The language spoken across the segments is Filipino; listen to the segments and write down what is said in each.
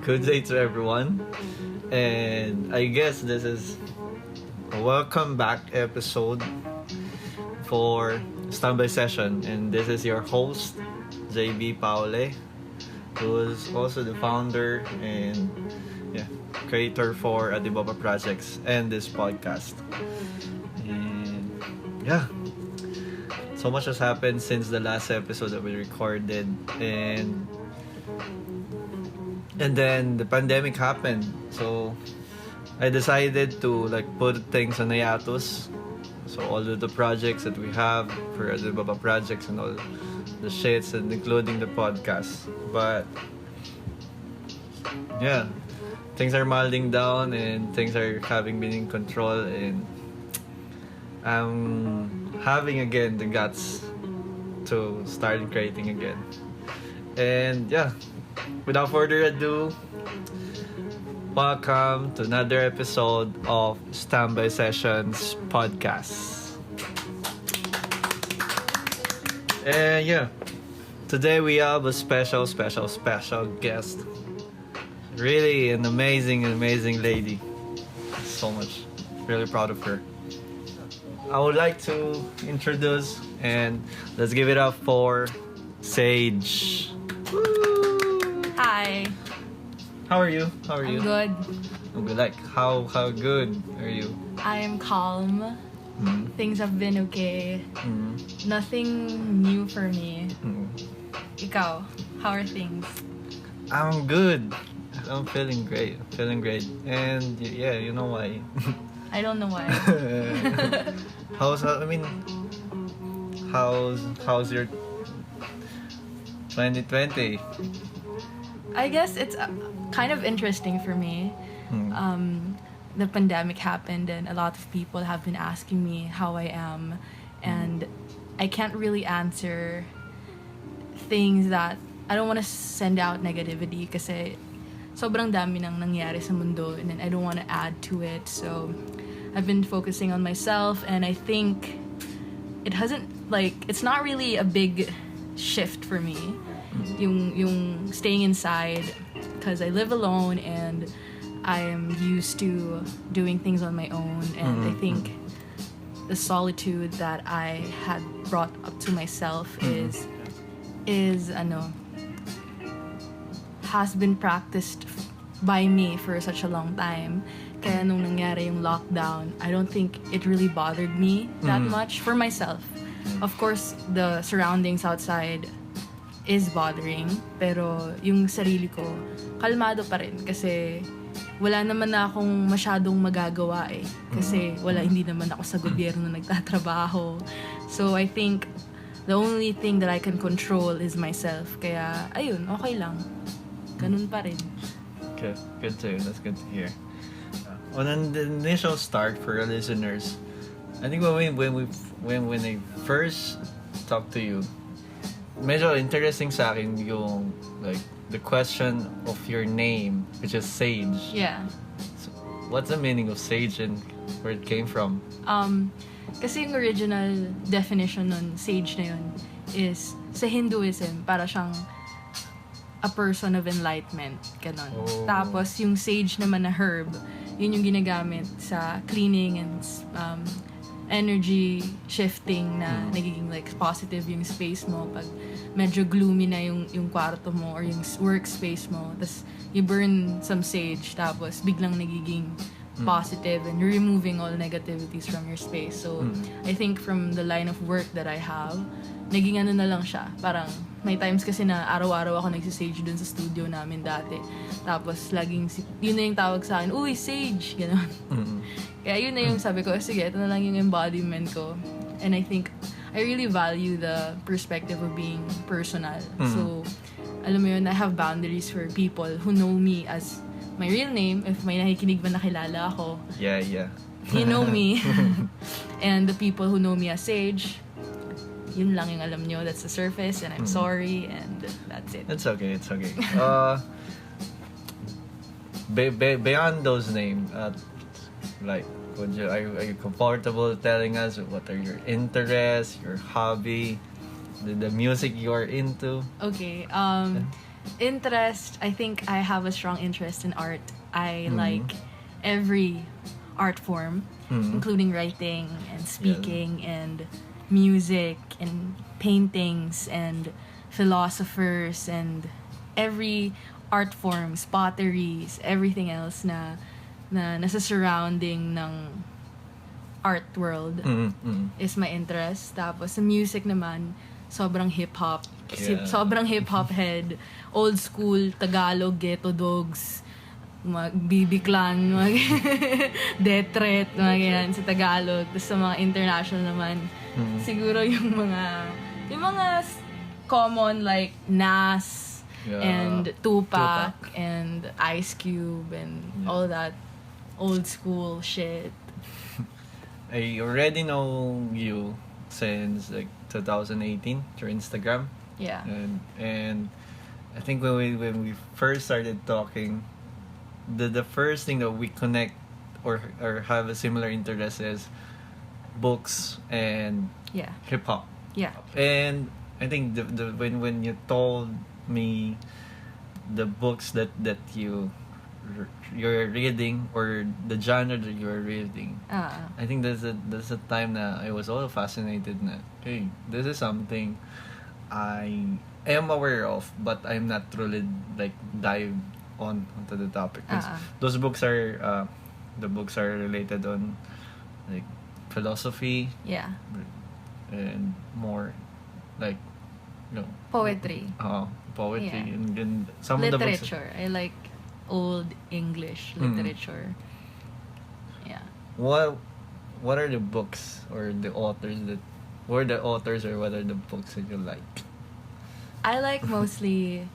Good day to everyone. And I guess this is a welcome back episode for Istambay session. And this is your host, JB Paule, who is also the founder and creator for Adibaba Projects and this podcast. And so much has happened since the last episode that we recorded, and then the pandemic happened, so I decided to put things on hiatus. So all of the projects that we have for the Baba projects and all the shits, and including the podcast. But things are milding down and things are having been in control, and I'm having again the guts to start creating again. And without further ado, welcome to another episode of Standby Sessions podcast. And today we have a special guest. Really an amazing lady. So much. Really proud of her. I would like to introduce, and let's give it up for Sage. Woo! Hi. How are you? I'm good. I'm good. How good are you? I am calm. Mm. Things have been okay. Nothing new for me. Ikaw, how are things? I'm good. I'm feeling great. And you know why. I don't know why. How's your 2020? I guess it's kind of interesting for me. The pandemic happened and a lot of people have been asking me how I am, and I can't really answer things that I don't want to send out negativity kasi sobrang dami nang nangyari sa mundo, and then I don't want to add to it. So I've been focusing on myself, and I think it's not really a big shift for me. Yung staying inside, because I live alone and I am used to doing things on my own, and I think the solitude that I had brought up to myself has been practiced by me for such a long time. Kaya nung nangyari yung lockdown, I don't think it really bothered me that much for myself. Of course, the surroundings outside is bothering, pero yung sarili ko, kalmado pa rin kasi wala naman na akong masyadong magagawa kasi hindi naman ako sa gobyerno nagtatrabaho. So I think the only thing that I can control is myself. Kaya ayun, okay lang. Ganun pa rin. Okay, that's good to hear. On the initial start for our listeners, I think when I first talked to you, medyo interesting sa akin yung the question of your name, which is Sage. Yeah. So, what's the meaning of Sage and where it came from? Kasi yung original definition nun, Sage na yun, is sa Hinduism, para siyang a person of enlightenment. Ganon. Oh. Tapos yung sage naman na herb, yun yung ginagamit sa cleaning and energy shifting na nagiging positive yung space mo pag medyo gloomy na yung kwarto mo or yung workspace mo. Tapos you burn some sage, tapos biglang nagiging positive and you're removing all negativities from your space. So I think from the line of work that I have, naging na lang siya. Parang may times kasi na araw-araw ako nagsisage dun sa studio namin dati. Tapos laging, yun na yung tawag sa akin, uy, sage! Ganon. Kaya yun na yung sabi ko, sige, ito na lang yung embodiment ko. And I think, I really value the perspective of being personal. So, alam mo yun, I have boundaries for people who know me as my real name. If may nakikinig ba nakilala ako. Yeah. You know me. And the people who know me as Sage, yun lang yung alam nyo. That's the surface, and I'm sorry, and that's it. It's okay. Beyond those names, are you comfortable telling us what are your interests, your hobby, the music you are into? Okay. interest, I think I have a strong interest in art. I like every art form, including writing and speaking and music and paintings and philosophers and every art forms, potteries, everything else na nasa surrounding ng art world is my interest. Tapos sa music naman, sobrang hip-hop. Sobrang hip-hop head. Old school, Tagalog, ghetto dogs, mag BB Clan, mag Death Threat, mga ganyan sa Tagalog. Tapos sa mga international naman, siguro yung mga common like Nas and Tupac and Ice Cube and all that old school shit. I already know you since like 2018 through Instagram. Yeah. And I think when we first started talking, the first thing that we connect or have a similar interest is books and hip hop. Yeah. And I think the when you told me the books that you're reading or the genre that you're reading, I think there's a time that I was also fascinated na, hey, this is something I am aware of, but I'm not truly like dive onto the topic. 'Cause those books are the books are related on like philosophy, and more like poetry, and some literature. of the books. I like old English literature. What are the books or the authors that or what are the books that you like? I like mostly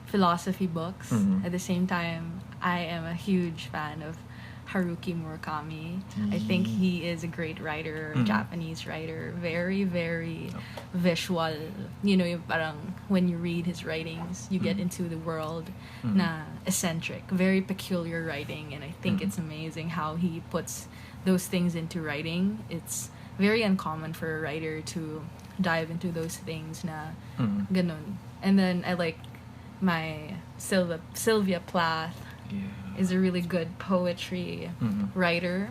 philosophy books. At the same time, I am a huge fan of Haruki Murakami. I think he is a great writer, Japanese writer, very, very visual. You know, parang when you read his writings, you get into the world na eccentric, very peculiar writing, and I think it's amazing how he puts those things into writing. It's very uncommon for a writer to dive into those things na ganun. And then I like my Sylvia Plath. Is a really good poetry writer,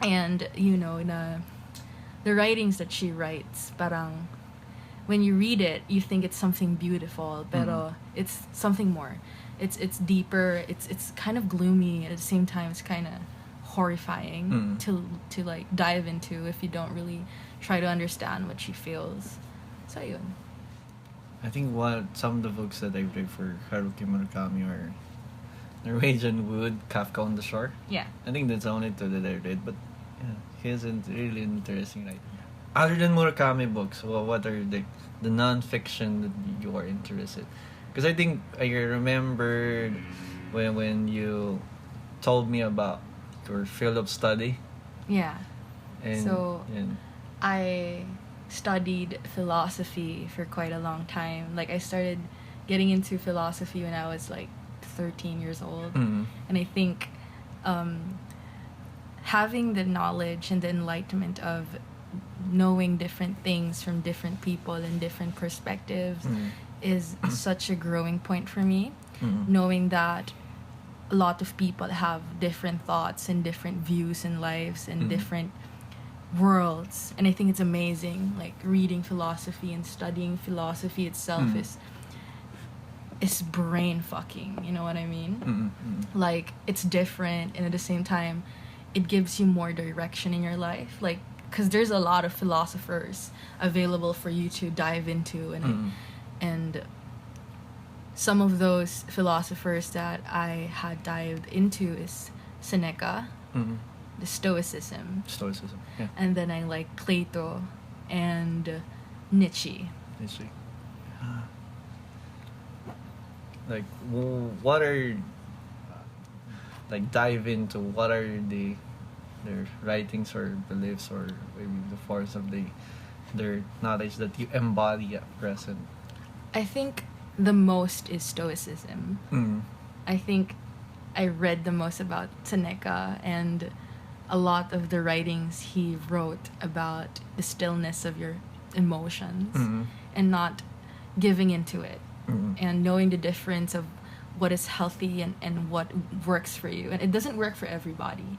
and the writings that she writes, parang when you read it, you think it's something beautiful, pero it's something more. It's deeper. It's kind of gloomy at the same time. It's kind of horrifying to like dive into if you don't really try to understand what she feels. So yun. I think some of the books that I read for Haruki Murakami are Norwegian Wood, Kafka on the Shore. Yeah. I think that's the only two that I read, but he has a really interesting writing. Other than Murakami books, what are the non-fiction that you are interested? Because I think I remember when you told me about your field of study. Yeah. And I studied philosophy for quite a long time. Like I started getting into philosophy when I was like 13 years old, and I think having the knowledge and the enlightenment of knowing different things from different people and different perspectives is such a growing point for me. Knowing that a lot of people have different thoughts and different views in lives and different worlds, and I think it's amazing. Like reading philosophy and studying philosophy itself is brain fucking, you know what I mean? Like it's different, and at the same time it gives you more direction in your life, like because there's a lot of philosophers available for you to dive into, and some of those philosophers that I had dived into is Seneca, the Stoicism, yeah. and then I like Plato and Nietzsche. Like, what are like dive into what are their writings or beliefs or maybe the force of their knowledge that you embody at present? I think the most is Stoicism. I think I read the most about Seneca, and a lot of the writings he wrote about the stillness of your emotions and not giving into it. and knowing the difference of what is healthy and what works for you. And it doesn't work for everybody.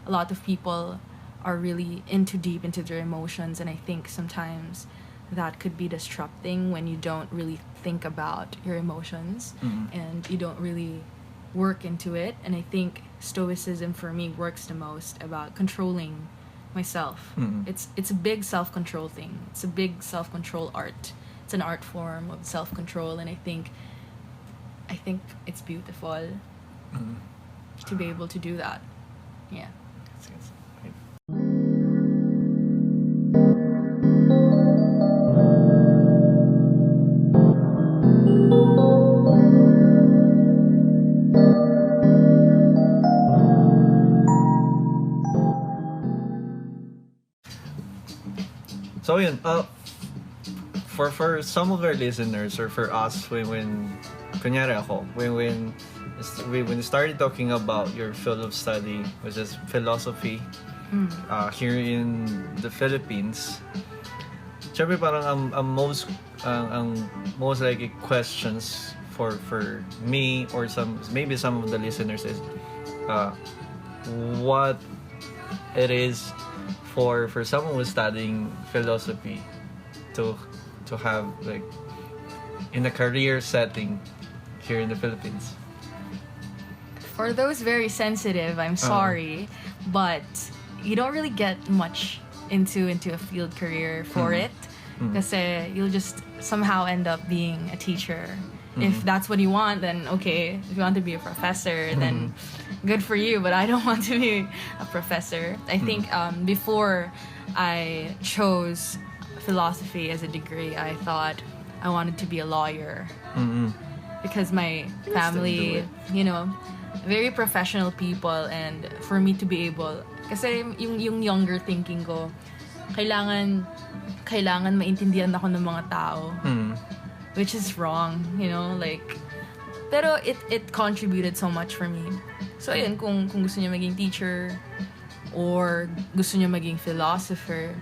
A lot of people are really deep into their emotions, and I think sometimes that could be disrupting when you don't really think about your emotions and you don't really work into it. And I think Stoicism for me works the most about controlling myself. It's a big self-control thing. It's a big self-control art. It's an art form of self-control, and I think it's beautiful to be able to do that. Yeah. So yun, for some of our listeners or for us, when kunyari ako, when we started talking about your field of study, which is philosophy, here in the Philippines, syempre parang ang most like questions for me or maybe some of the listeners is what it is for someone who's studying philosophy to have like in a career setting here in the Philippines. For those very sensitive, I'm sorry, but you don't really get much into a field career for it, kasi you'll just somehow end up being a teacher. If that's what you want, then okay. If you want to be a professor, then good for you, but I don't want to be a professor. I think before I chose philosophy as a degree, I thought I wanted to be a lawyer. Because my family, very professional people, and for me to be able, kasi yung younger thinking ko, kailangan maintindihan ako ng mga tao. Which is wrong, pero it contributed so much for me. So yun, kung gusto niyo maging teacher or gusto niyo maging philosopher,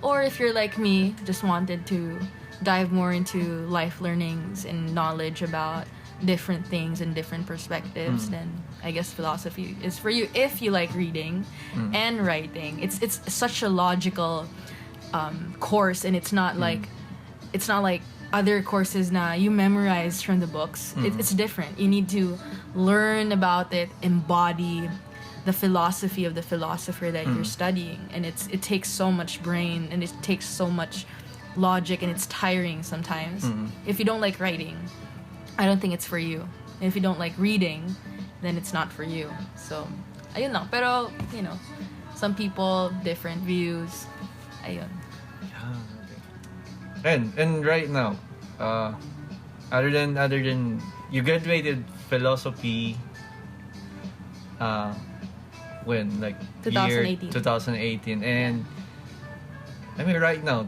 or if you're like me, just wanted to dive more into life learnings and knowledge about different things and different perspectives, then I guess philosophy is for you if you like reading and writing. It's such a logical course, and it's not like other courses na you memorize from the books. It's different. You need to learn about it, embody the philosophy of the philosopher that you're studying, and it takes so much brain, and it takes so much logic, and it's tiring sometimes. If you don't like writing, I don't think it's for you. And if you don't like reading, then it's not for you. So ayun lang. Pero some people, different views. Ayun. And right now, other than you graduated philosophy, when like 2018. 2018, and I mean right now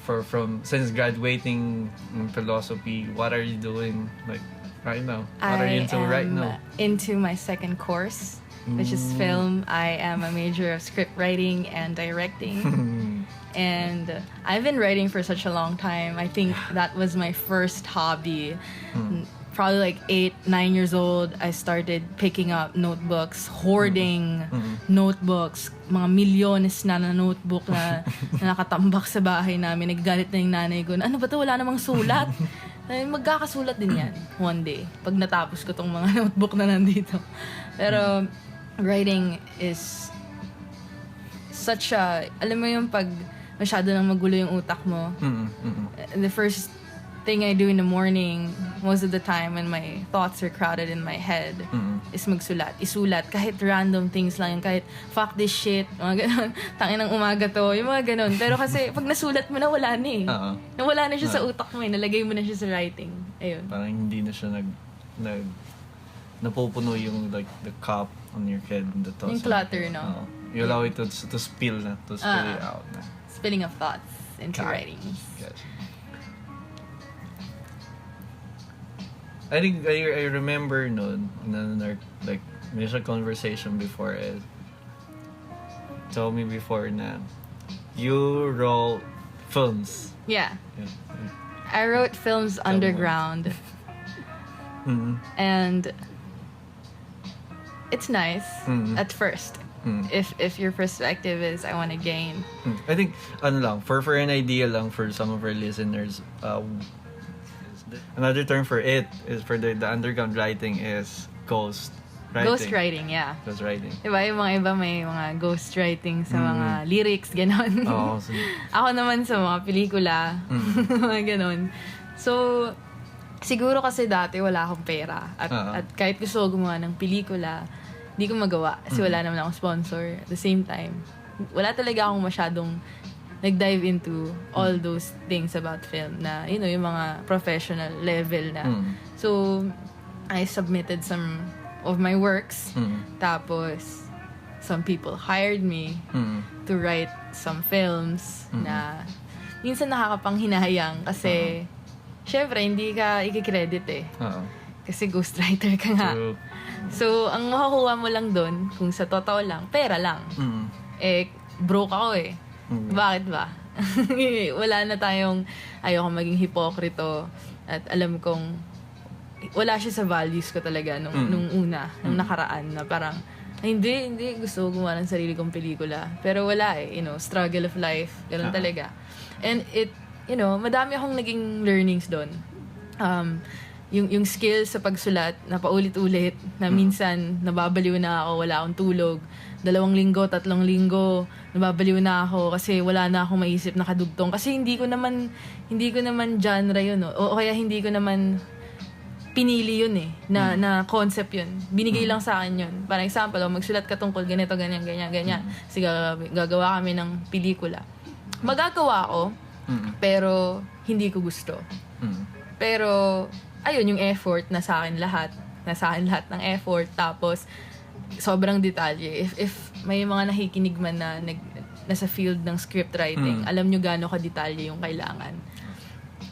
from since graduating in philosophy, what are you doing like right now? What are you into right now? Into my second course, which is film. I am a major of scriptwriting and directing. And I've been writing for such a long time. I think that was my first hobby. Probably like 8-9 years old, I started picking up notebooks, hoarding notebooks, mga milyones na notebook na nakatambak sa bahay namin. Naggalit na yung nanay ko, ano ba to, wala namang sulat? Magkakasulat din yan one day pag natapos ko tong mga notebook na nandito. Pero writing is such a, alam mo yung pag masyado nang magulo yung utak mo. The first thing I do in the morning, most of the time when my thoughts are crowded in my head, is magsulat. Isulat. Kahit random things lang. Kahit, fuck this shit. Mga ganon. Tangin ng umaga to. Yung mga ganon. Pero kasi, pag nasulat mo, nawala na eh. Nawala na siya sa utak mo eh. Nalagay mo na siya sa writing. Ayun. Parang hindi na siya napupuno yung like the cup on your head. Yung clutter, no? You allow it to spill na. To spill it out na. Spilling of thoughts into writings. Gotcha. I think I remember noon like initial conversation before it told me before na you wrote films. Yeah. I wrote films underground. And it's nice at first. If your perspective is I want to gain. I think for an idea lang for some of our listeners, another term for it is for the underground writing is ghostwriting. Ghostwriting, yeah. Ghostwriting. Diba, yung mga iba may mga ghostwriting sa mga lyrics, ganon. Oo. So, Ako naman sa mga pelikula, mga ganon. So, siguro kasi dati wala akong pera. At kahit gusto ko gumawa ng pelikula, di ko magawa. Kasi wala naman akong sponsor. At the same time, wala talaga akong masyadong nag-dive into all those things about film na, you know, yung mga professional level na. So, I submitted some of my works. Tapos, some people hired me to write some films na minsan nakakapanghinayang kasi syempre, hindi ka i-credit eh. Kasi ghostwriter ka nga. True. So, ang makukuha mo lang doon, kung sa totoo lang, pera lang. Eh, broke ako eh. Bakit ba? Wala na tayong, ayoko maging hipokrito. At alam kong, wala siya sa values ko talaga nung nung nakaraan na parang, ay, hindi, gusto ko gumawa ng sarili kong pelikula. Pero wala eh, you know, struggle of life, ganun talaga. And you know, madami akong naging learnings doon. Yung skills sa pagsulat na paulit-ulit, na minsan nababaliw na ako, wala akong tulog. 2 linggo, 3 linggo, nababaliw na ako kasi wala na akong maisip na kadugtong. Kasi hindi ko naman genre yun, o kaya hindi ko naman pinili yun eh, na concept yun. Binigay lang sa akin yun. Para example, magsulat ka tungkol ganito, ganyan. Kasi gagawa kami ng pelikula. Magagawa ko, pero hindi ko gusto. Pero ayun, yung effort na sa akin lahat ng effort. Tapos sobrang detalye. If may mga nakikinig man na nasa field ng scriptwriting, alam nyo gaano ka detalye yung kailangan.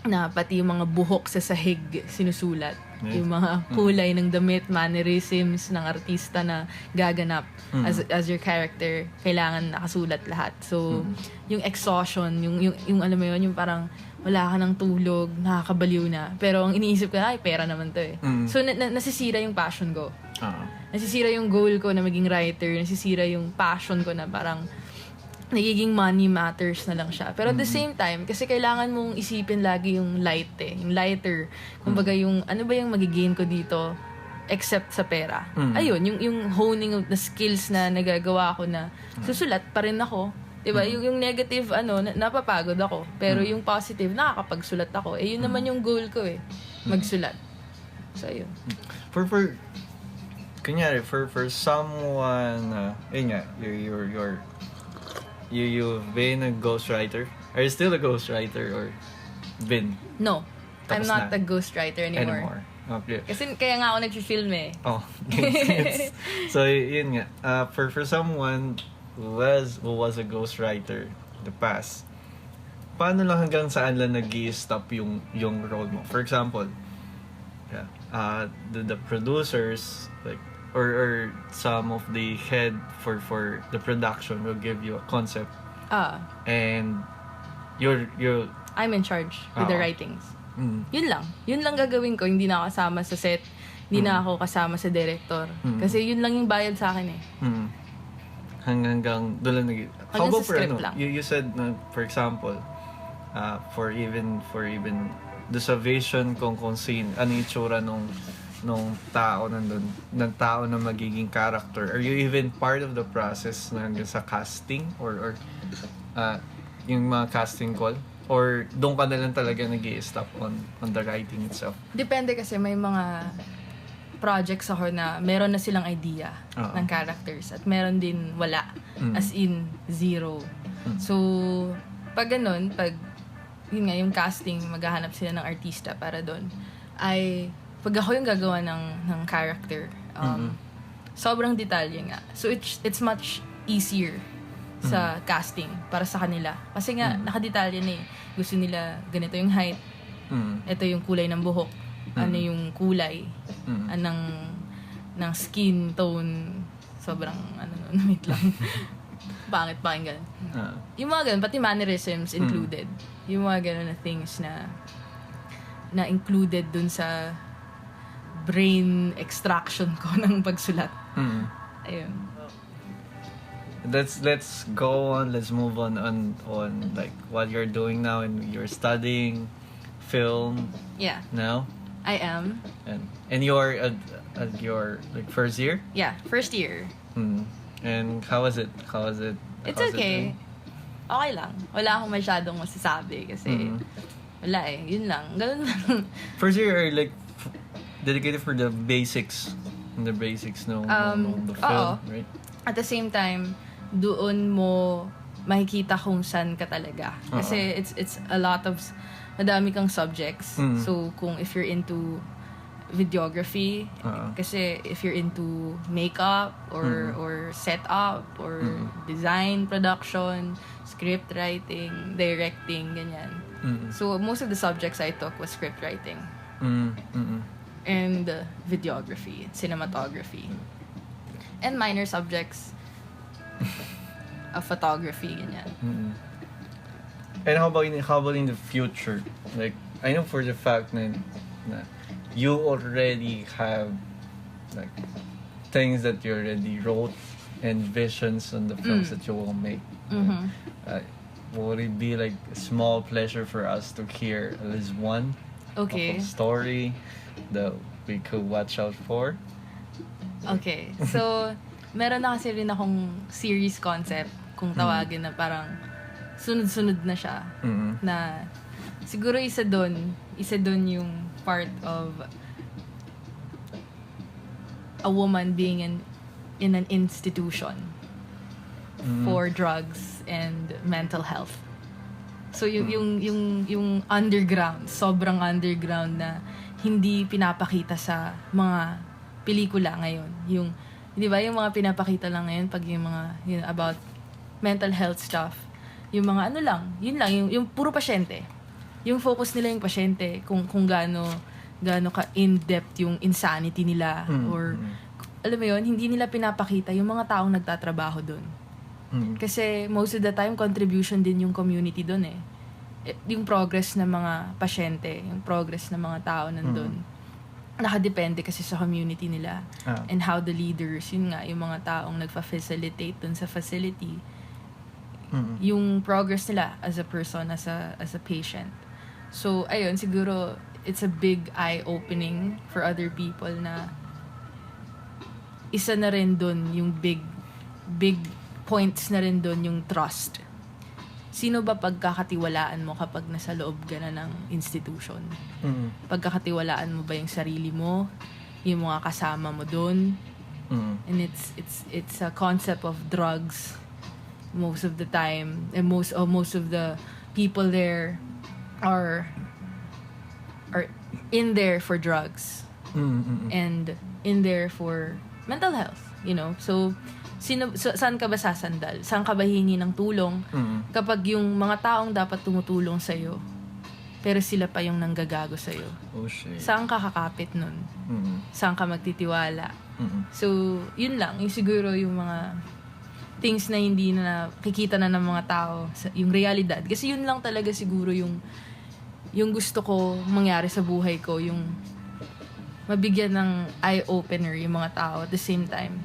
Na pati yung mga buhok sa sahig sinusulat. Yung mga kulay ng damit, mannerisms ng artista na gaganap as your character, kailangan nakasulat lahat. So, yung exhaustion, yung alam mo yun, yung parang wala ka ng tulog, nakakabaliw na. Pero ang iniisip ko na, ay, pera naman to eh. So, nasisira yung passion ko. Nasisira yung goal ko na maging writer. Nasisira yung passion ko na parang nagiging money matters na lang siya. Pero at the same time, kasi kailangan mong isipin lagi yung light eh. Yung lighter. Kumbaga yung, ano ba yung magigain ko dito except sa pera? Ayun, yung honing of the skills na nagagawa ko na susulat pa rin ako. Diba? Yung negative, napapagod ako. Pero yung positive, nakakapagsulat ako. Eh, yun naman yung goal ko eh. Magsulat. So, ayun. Kunyari, for someone, yun nga, you've been a ghostwriter? Are you still a ghostwriter or been? No. I'm Tapos not na? a ghostwriter anymore. Okay. Kasi kaya nga ako nag-film eh. Oh, gets. So, yun nga. For someone who was a ghostwriter in the past, paano lang hanggang saan lang nag-i-stop yung role mo? For example, the producers, like, or some of the head for the production will give you a concept. And you're I'm in charge with the writings. Yun lang gagawin ko. Hindi na ako kasama sa set, hindi na ako kasama sa director, kasi yun lang yung bayad sa akin eh. Hanggang doon lang How about for lang? You said na, for example, for even the sa vision kung sino ano yung itsura nung tao nandun, ng tao na magiging character. Are you even part of the process na hanggang sa casting or yung mga casting call? Or doon ka na lang talaga nag-i-stop on the writing itself? Depende kasi may mga projects ako na meron na silang idea ng characters at meron din wala. As in, zero. So, pag ganun, yun nga, yung casting, maghahanap sila ng artista para doon, ay pag ako yung gagawa ng character, sobrang detalye nga. So, it's much easier sa casting para sa kanila. Kasi nga, nakadetalye na eh. Gusto nila ganito yung height, ito yung kulay ng buhok, ano yung kulay, ng skin tone, sobrang, wait lang. Pangit ganun. Yung mga ganun, pati mannerisms included. Yung mga ganun na things na na included dun sa brain extraction ko ng pagsulat. Ayun. Let's go on. Let's move on like what you're doing now, and you're studying film. Yeah, Now, I am. and you're at your like first year. Yeah, first year. And how is it? It's How's it okay. doing? Okay lang. Wala akong masyadong masasabi kasi wala eh. Yun lang. Ganun lang. First year are like dedicated for the basics. The basics no the film, oo. right? At the same time, doon mo makikita kung saan ka talaga. Kasi it's a lot of madami kang subjects. So kung if you're into videography, kasi if you're into makeup or setup or design, production, script writing, directing, ganyan. So most of the subjects I took was script writing. And videography, cinematography. And minor subjects of photography, ganyan. And how about in the future? Like, I know for the fact na you already have like things that you already wrote and visions on the films that you will make. Would it be like a small pleasure for us to hear at least one of a story that we could watch out for? Okay. So, meron na kasi rin akong series concept, kung tawagin na parang sunod-sunod na siya. Na siguro isa doon yung part of a woman being in an institution for drugs and mental health. So yung underground, sobrang underground na hindi pinapakita sa mga pelikula ngayon. Yung 'di ba yung mga pinapakita lang ngayon pag yung mga about mental health stuff. Yung mga yun lang yung puro pasyente. Yung focus nila yung pasyente kung gaano ka in-depth yung insanity nila or alam mo yun, hindi nila pinapakita yung mga taong nagtatrabaho doon. Kasi most of the time contribution din yung community doon eh. Yung progress ng mga pasyente, yung progress ng mga tao nandun. Nakadepende kasi sa community nila. And how the leaders, yun nga, yung mga taong nagfa-facilitate dun sa facility, yung progress nila as a person, as a patient. So, ayun, siguro, it's a big eye-opening for other people na isa na rin dun yung big points na rin dun yung trust. Sino ba pagkakatiwalaan mo kapag nasa loob ka na ng institution? Pagkakatiwalaan mo ba yung sarili mo, yung mga kasama mo dun? And it's a concept of drugs most of the time, and most of the people there are in there for drugs and in there for mental health, you know. So saan ka ba sasandal? Saan ka ba hingi ng tulong kapag yung mga taong dapat tumutulong sa'yo pero sila pa yung nanggagago sa'yo? Oh shit. Saan ka kakapit nun? Saan ka magtitiwala? So yun lang, yung siguro yung mga things na hindi na nakikita na ng mga tao, yung realidad. Kasi yun lang talaga siguro yung gusto ko mangyari sa buhay ko, yung mabigyan ng eye-opener yung mga tao at the same time.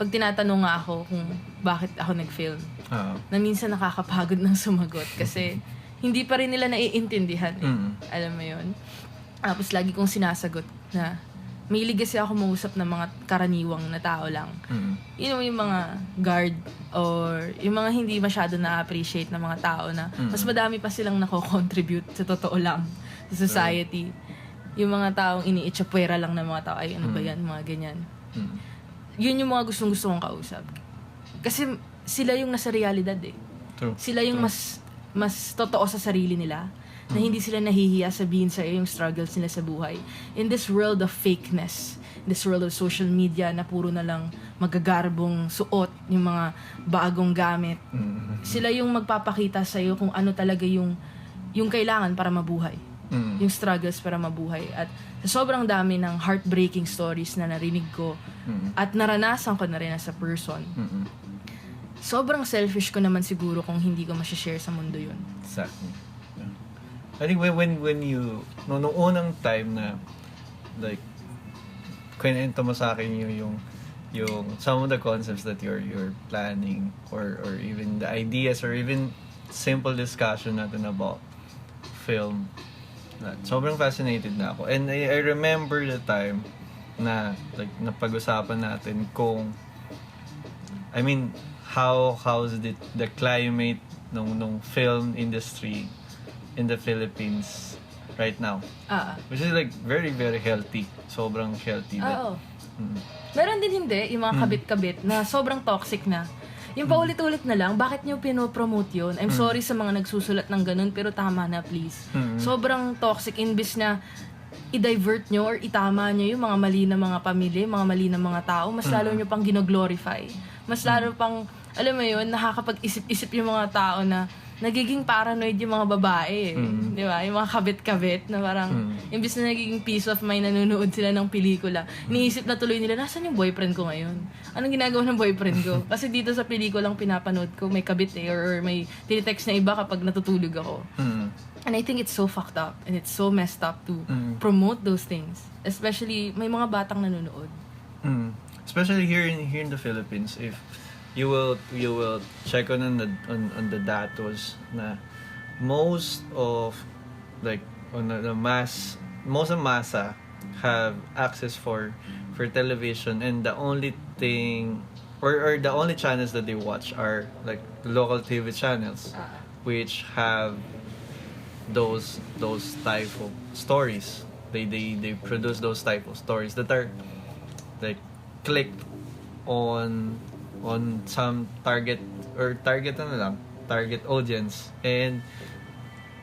Pag tinatanong nga ako kung bakit ako nag-film, na minsan nakakapagod ng sumagot kasi hindi pa rin nila naiintindihan eh. Alam mo yun? Tapos lagi kong sinasagot na mahilig kasi ako mausap ng mga karaniwang na tao lang. You know, yung mga guard or yung mga hindi masyado na-appreciate na mga tao na mas madami pa silang nako-contribute sa totoo lang sa society. Yung mga taong iniitsapwera lang ng mga tao, ay ano ba yan, mga ganyan. Yun yung mga gustong-gusto kong kausap. Kasi sila yung nasa realidad eh. True. Sila yung mas totoo sa sarili nila. Na hindi sila nahihiya sabihin sa'yo yung struggles nila sa buhay. In this world of fakeness, this world of social media na puro na lang magagarbong suot, yung mga bagong gamit, sila yung magpapakita sa'yo kung ano talaga yung kailangan para mabuhay. Yung struggles para mabuhay. At sa sobrang dami ng heartbreaking stories na narinig ko at naranasan ko na rin as a person, sobrang selfish ko naman siguro kung hindi ko ma-share sa mundo yun. Exactly. I think when you nung unang time na like kwento mo sa akin yung some of the concepts that you're planning or even the ideas or even simple discussion natin about film, sobrang fascinated na ako. And I remember the time na like napag-usapan natin kung I mean how's the climate nung film industry in the Philippines right now. Which is like very very healthy. Sobrang healthy. Oo. Meron din hindi, yung mga kabit-kabit na sobrang toxic na. Yung paulit-ulit na lang, bakit nyo pinopromote yun? I'm sorry sa mga nagsusulat ng ganun, pero tama na please. Sobrang toxic, imbis na i-divert nyo or itama nyo yung mga mali na mga pamilya, mga mali na mga tao, mas lalo nyo pang gino-glorify. Mas lalo pang, alam mo yun, nakakapag-isip-isip yung mga tao na nagiging paranoid yung mga babae di ba? Yung mga kabit-kabit na parang imbis na nagiging peace of mind nanonood sila ng pelikula, iniisip na tuloy nila, nasan yung boyfriend ko ngayon? Anong ginagawa ng boyfriend ko? Kasi dito sa pelikulang pinapanood ko, may kabit or may tinitext na iba kapag natutulog ako. And I think it's so fucked up and it's so messed up to promote those things. Especially, may mga batang nanonood. Especially here in the Philippines, if you will check on the datos na most of massa have access for television, and the only thing or the only channels that they watch are like local TV channels which have those type of stories. They produce those type of stories that are like clicked on some target audience, and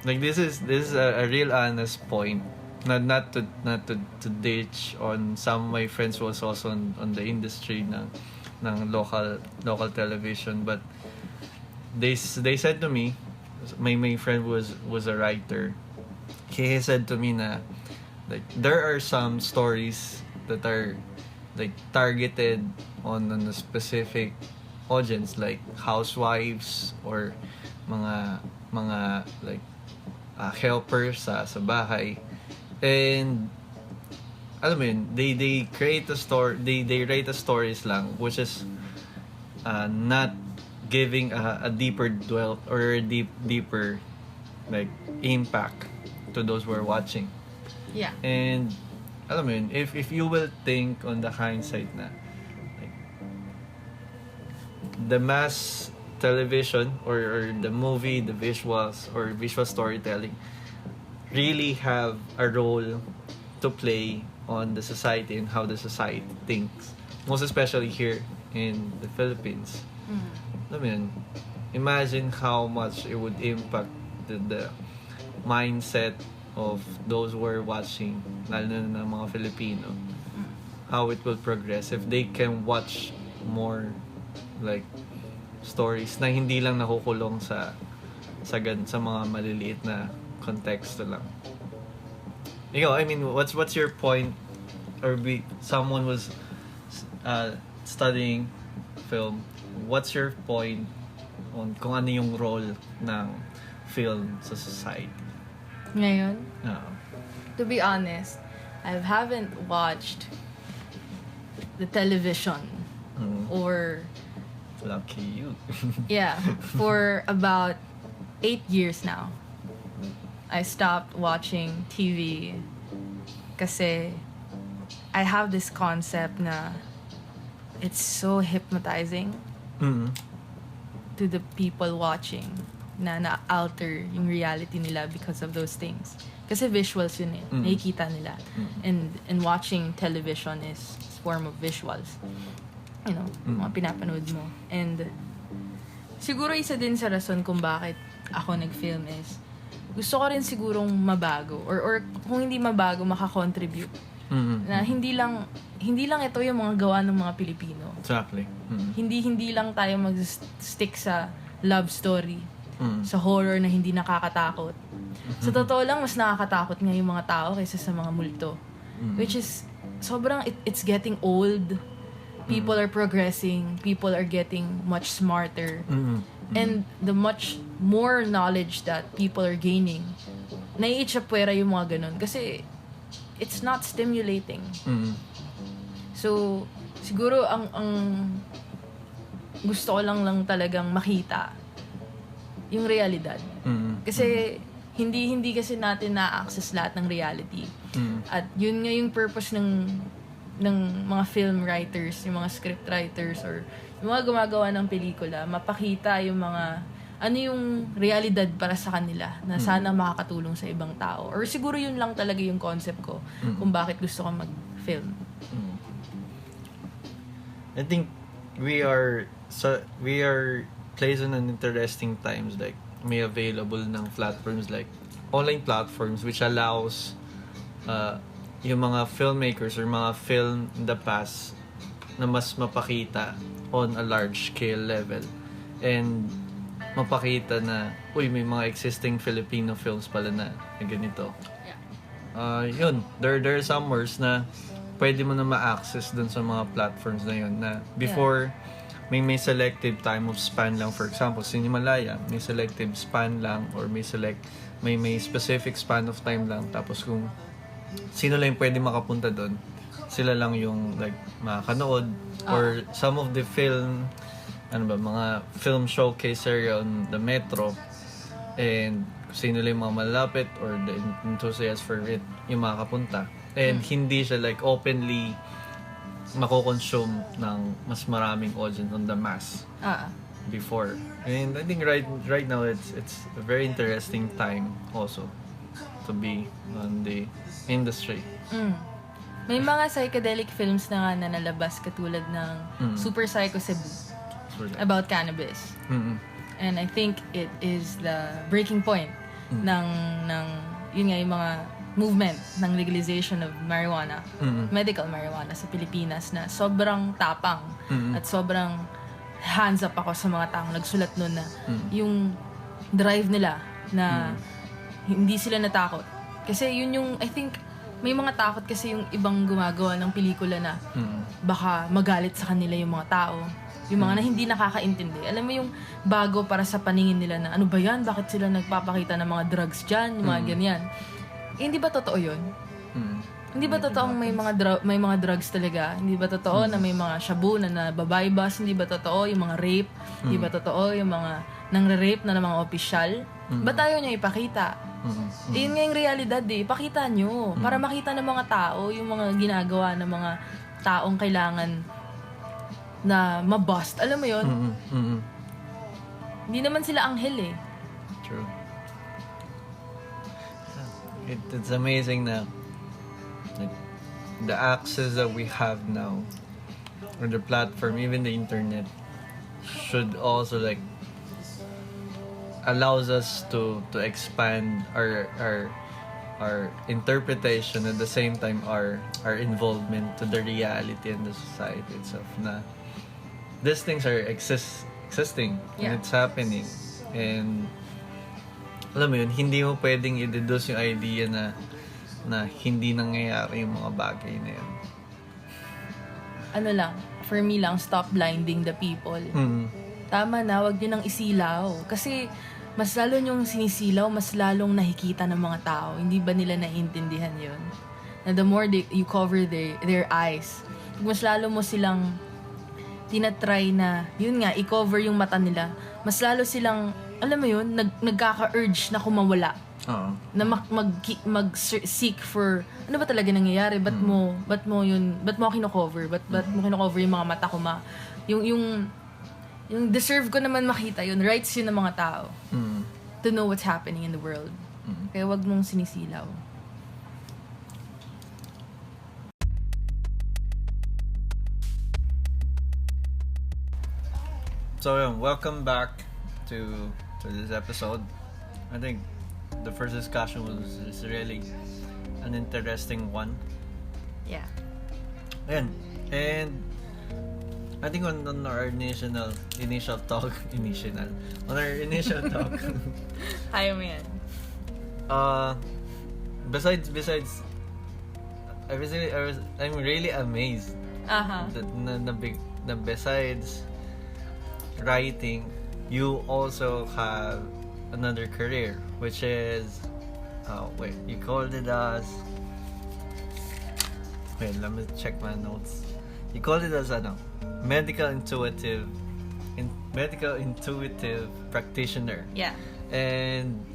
like this is a real honest point, not to ditch on some of my friends who was also on the industry ng local television, but they said to me, my friend was a writer, he said to me na like there are some stories that are like targeted on a specific audience, like housewives or mga like helpers sa bahay, and alam mo yun, they create a story, they write a stories lang which is not giving a deeper dwell or deeper like impact to those who are watching. Yeah. And alam mo yun, if you will think on the hindsight na like the mass television or the movie, the visuals or visual storytelling really have a role to play on the society and how the society thinks, most especially here in the Philippines. Alam mo yun, imagine how much it would impact the mindset of those who are watching, lalo na ng mga Filipino, how it will progress if they can watch more like stories na hindi lang nakukulong sa mga maliliit na konteksto lang. Ikaw, I mean, what's your point, or someone was studying film, what's your point on kung ano yung role ng film sa society? Ngayon? Oo. To be honest, I haven't watched the television or Lucky you. yeah, for about 8 years now. I stopped watching TV kasi I have this concept na it's so hypnotizing to the people watching na na-alter yung reality nila because of those things. Kasi visuals yun eh. Nakikita nila. And watching television is a form of visuals. You know, mga pinapanood mo. And siguro isa din sa rason kung bakit ako nag-film is gusto ko rin sigurong mabago or kung hindi mabago makakontribute. Na hindi lang ito yung mga gawa ng mga Pilipino. Exactly. Hindi lang tayo mag-stick sa love story, sa horror na hindi nakakatakot. Sa totoo lang, mas nakakatakot nga yung mga tao kaysa sa mga multo. Which is, sobrang, it's getting old. People are progressing. People are getting much smarter. And the much more knowledge that people are gaining, naiitsapwera yung mga ganun. Kasi, it's not stimulating. So, siguro, ang gusto ko lang talagang makita, yung realidad. Kasi, hindi kasi natin na-access lahat ng reality. At yun nga yung purpose ng mga film writers, yung mga script writers, or yung mga gumagawa ng pelikula, mapakita yung mga ano yung realidad para sa kanila na sana makakatulong sa ibang tao. Or siguro yun lang talaga yung concept ko kung bakit gusto ko mag-film. I think we are placed in an interesting times, like may available ng platforms like online platforms which allows yung mga filmmakers or mga film in the past na mas mapakita on a large scale level and mapakita na may mga existing Filipino films pala na ganito. Yun, there are some words na pwede mo na ma-access dun sa mga platforms na yun na before may selective time of span lang. For example, Cinemalaya, may selective span lang or may specific span of time lang. Tapos kung sino lang pwede makapunta dun, sila lang yung like makakanood or some of the film mga film showcase area on the metro, and sino lang mga malapit or the enthusiast for it yung makakapunta. And hindi siya like openly mako-consume ng mas maraming audience on the mass before. And I think right now it's a very interesting time also to be on the industry. May mga psychedelic films na nga na nalabas katulad ng Super Psycho Cebu about cannabis. And I think it is the breaking point ng yun nga yung mga movement ng legalization of marijuana, medical marijuana sa Pilipinas na sobrang tapang at sobrang hands up ako sa mga taong nagsulat nun na yung drive nila na hindi sila natakot. Kasi yun yung, I think, may mga takot kasi yung ibang gumagawa ng pelikula na baka magalit sa kanila yung mga tao. Yung mga na hindi nakakaintindi. Alam mo yung bago para sa paningin nila na ano ba yan? Bakit sila nagpapakita ng mga drugs dyan? Yung mga ganyan. Hindi ba totoo yun? Hindi ba totoo may mga drugs talaga? Hindi ba totoo na may mga shabu na nababaybas? Hindi ba totoo yung mga rape? Hindi ba totoo yung mga nangre-rape na ng mga opisyal? Ba't ayaw nyo ipakita? Yun nga yung realidad Ipakita nyo. Para makita ng mga tao yung mga ginagawa ng mga taong kailangan na mabust. Alam mo yun? Hindi naman sila anghel True. It's amazing na like, the access that we have now or the platform, even the internet, should also like allows us to expand our interpretation, at the same time our involvement to the reality and the society itself na these things are existing and it's happening, and alam mo yun, hindi mo pwedeng i-deduce yung idea na hindi nangyayari yung mga bagay na yun. Ano lang, for me lang, stop blinding the people. Tama na, wag nyo nang isilaw. Kasi mas lalo nyong sinisilaw, mas lalong nakikita ng mga tao. Hindi ba nila naiintindihan yun? Na the more you cover their eyes, mas lalo mo silang tinatry na, yun nga, i-cover yung mata nila, mas lalo silang, alam mo yun, nagkaka-urge na kumawala. Na mag-seek for, ano ba talaga nangyayari? Ba't mo kino-cover? Ba't mo kino-cover yung mga mata ko yung deserve ko naman makita yun. Rights yun ng mga tao. To know what's happening in the world. Kaya wag mong sinisilaw. So welcome back to this episode. I think the first discussion was really an interesting one. Yeah. And I think on our initial talk, Kaya mo yan. Besides, I'm really amazed that besides writing, you also have another career, which is wait, you called it as... Wait, let me check my notes. You called it as medical intuitive practitioner. Yeah. And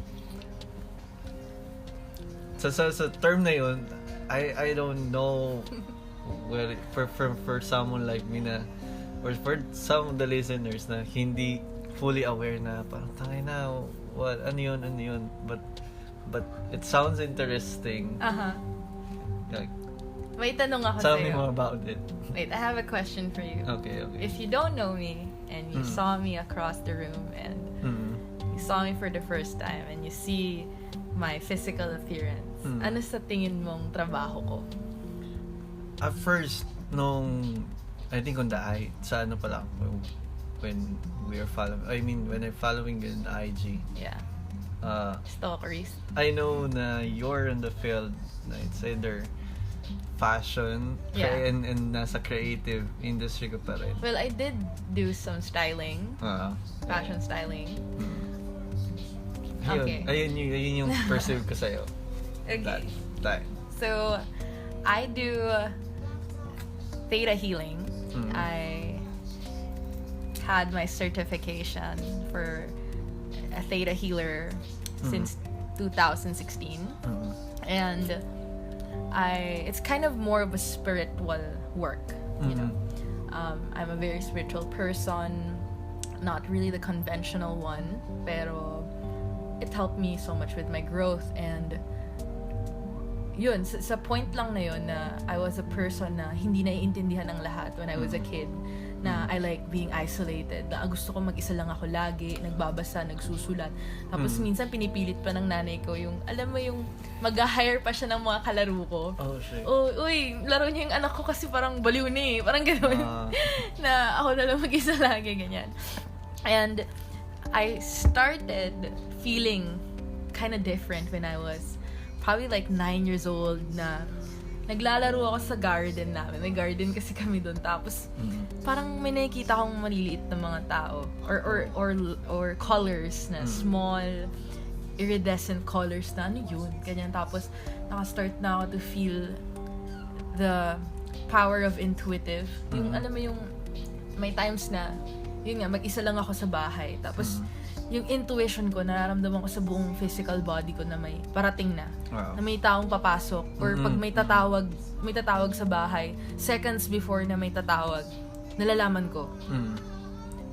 sa term na yun, I don't know well for someone like me na, or for some of the listeners na hindi fully aware na parang tangay na what ano yun, but it sounds interesting. Like, may tanong ako tell sa'yo. me more about it. Wait, I have a question for you. Okay. If you don't know me and you saw me across the room and you saw me for the first time and you see my physical appearance, ano sa tingin mong trabaho ko? At first, I think on the sa ano pa lang, when I'm following you in IG. Yeah. Stalkerist. I know na you're in the field na it's either fashion and nasa creative industry ka pa rin. Well, I did do some styling. Fashion styling. Okay. Ayun yung perceive ko sa'yo. Okay. That. So, I do Theta healing. I had my certification for a Theta healer since 2016. And it's kind of more of a spiritual work, you know. I'm a very spiritual person, not really the conventional one, pero it helped me so much with my growth. And yun, sa point lang na yun na I was a person na hindi naiintindihan ng lahat when I was a kid, na I like being isolated, na gusto ko mag-isa lang ako lagi, nagbabasa, nagsusulat. Tapos minsan pinipilit pa ng nanay ko yung, alam mo yung mag-hire pa siya ng mga kalaro ko. Oh, shit. Uy, laro niya yung anak ko kasi parang baliw na eh. Parang gano'n. Na ako na lang mag-isa lagi, ganyan. And I started feeling kind of different when I was probably like 9 years old, na naglalaro ako sa garden namin. May garden kasi kami doon. Tapos parang may nakikita akong maliliit na mga tao or colors na small iridescent colors na ano yun, ganyan. Tapos naka-start na ako to feel the power of intuitive. Yung alam mo yung may times na yun nga, mag-isa lang ako sa bahay. Tapos yung intuition ko, nararamdaman ko sa buong physical body ko na may parating na. Na may taong papasok. Or pag may tatawag sa bahay, seconds before na may tatawag, nalalaman ko.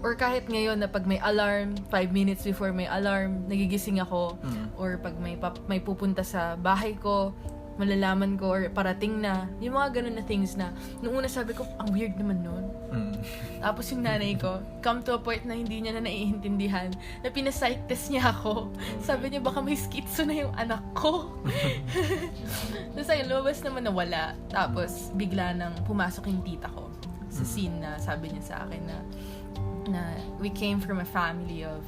Or kahit ngayon na pag may alarm, 5 minutes before may alarm, nagigising ako. Or pag may pupunta sa bahay ko, malalaman ko, or parating na. Yung mga ganun na things na, nung una sabi ko, ang weird naman nun. Tapos yung nanay ko, come to a point na hindi niya na naiintindihan, na pinapsych test niya ako. Sabi niya, baka may schizo na yung anak ko. Tapos ayun, lumabas naman na wala. Tapos bigla nang pumasok yung tita ko sa scene na sabi niya sa akin na we came from a family of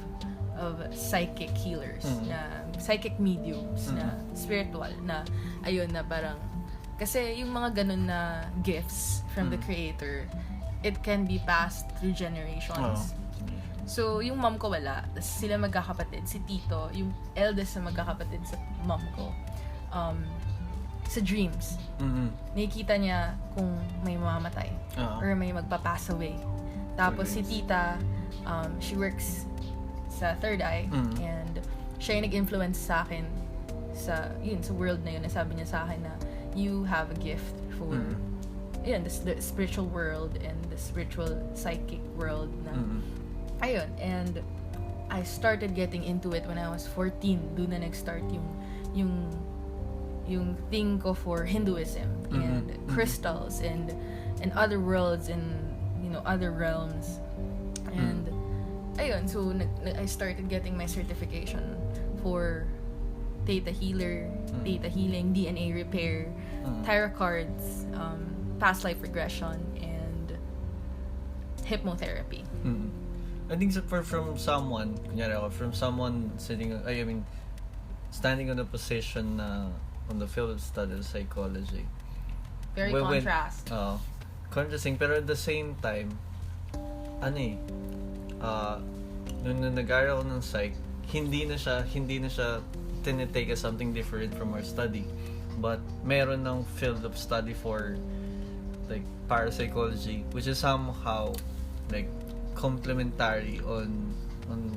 psychic healers, na psychic mediums, na spiritual, na ayun na parang, kasi yung mga ganun na gifts from the creator, it can be passed through generations. So, yung mom ko wala. Sila magkakapatid. Si Tito, yung eldest na magkakapatid sa mom ko, sa dreams, nakikita niya kung may mamamatay or may magpapass away. Tapos si Tita, she works sa third eye, and siya yung nag-influence sa akin sa world na yun. Sabi niya sa akin na you have a gift for the spiritual world and the spiritual psychic world na ayun. And I started getting into it when I was 14. Doon na nag-start yung thing ko for Hinduism and crystals and other worlds and other realms. And ayun, so I started getting my certification for Theta healer, Theta healing, DNA repair, tarot cards, past life regression, and hypnotherapy. I think from someone, standing on a position on the field of study of psychology. Very contrast. Contrasting, pero at the same time, nung nag-aaral ako ng psych, hindi na siya tinitake as something different from our study. But meron ng field of study for like parapsychology, which is somehow like complementary on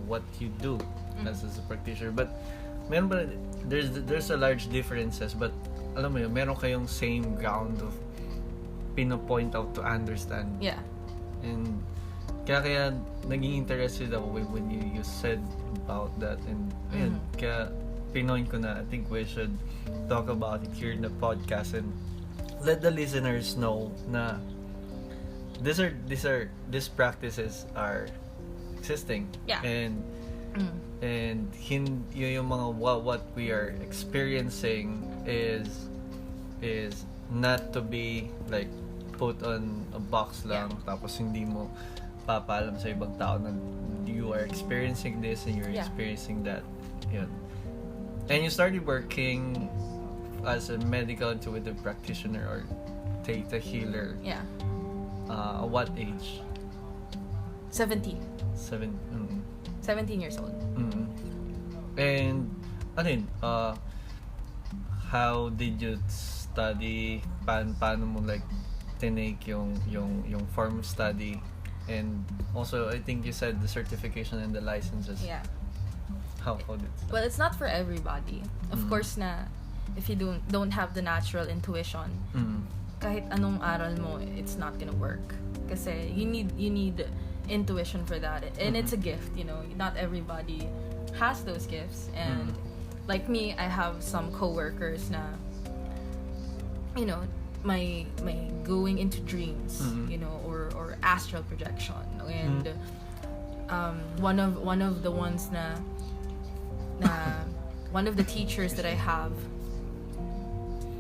what you do as a practitioner. But meron ba, there's a large differences, but alam mo yun, meron kayong same ground of pino-point out to understand. Yeah. And kaya naging interested ako when you said about that, and ayun, kaya pinoint ko na I think we should talk about it here in the podcast and let the listeners know na these practices are existing. Yeah. And yung mga what we are experiencing is not to be like put on a box lang, tapos hindi mo papaalam sa ibang tao na you are experiencing this and you're experiencing that. Yun. And you started working as a medical intuitive practitioner or Theta healer. Yeah. At what age? 17 years old. And ano yun, how did you study? Paano mo like tinake yung form of study? And also I think you said the certification and the licenses. Yeah. How did it? Well, it's not for everybody. Of course na if you don't have the natural intuition, kahit anong aral mo, it's not gonna work. Kasi you need intuition for that. And it's a gift, you know. Not everybody has those gifts. And like me, I have some coworkers na, you know, my going into dreams, you know, or astral projection. And one of the ones na one of the teachers that I have,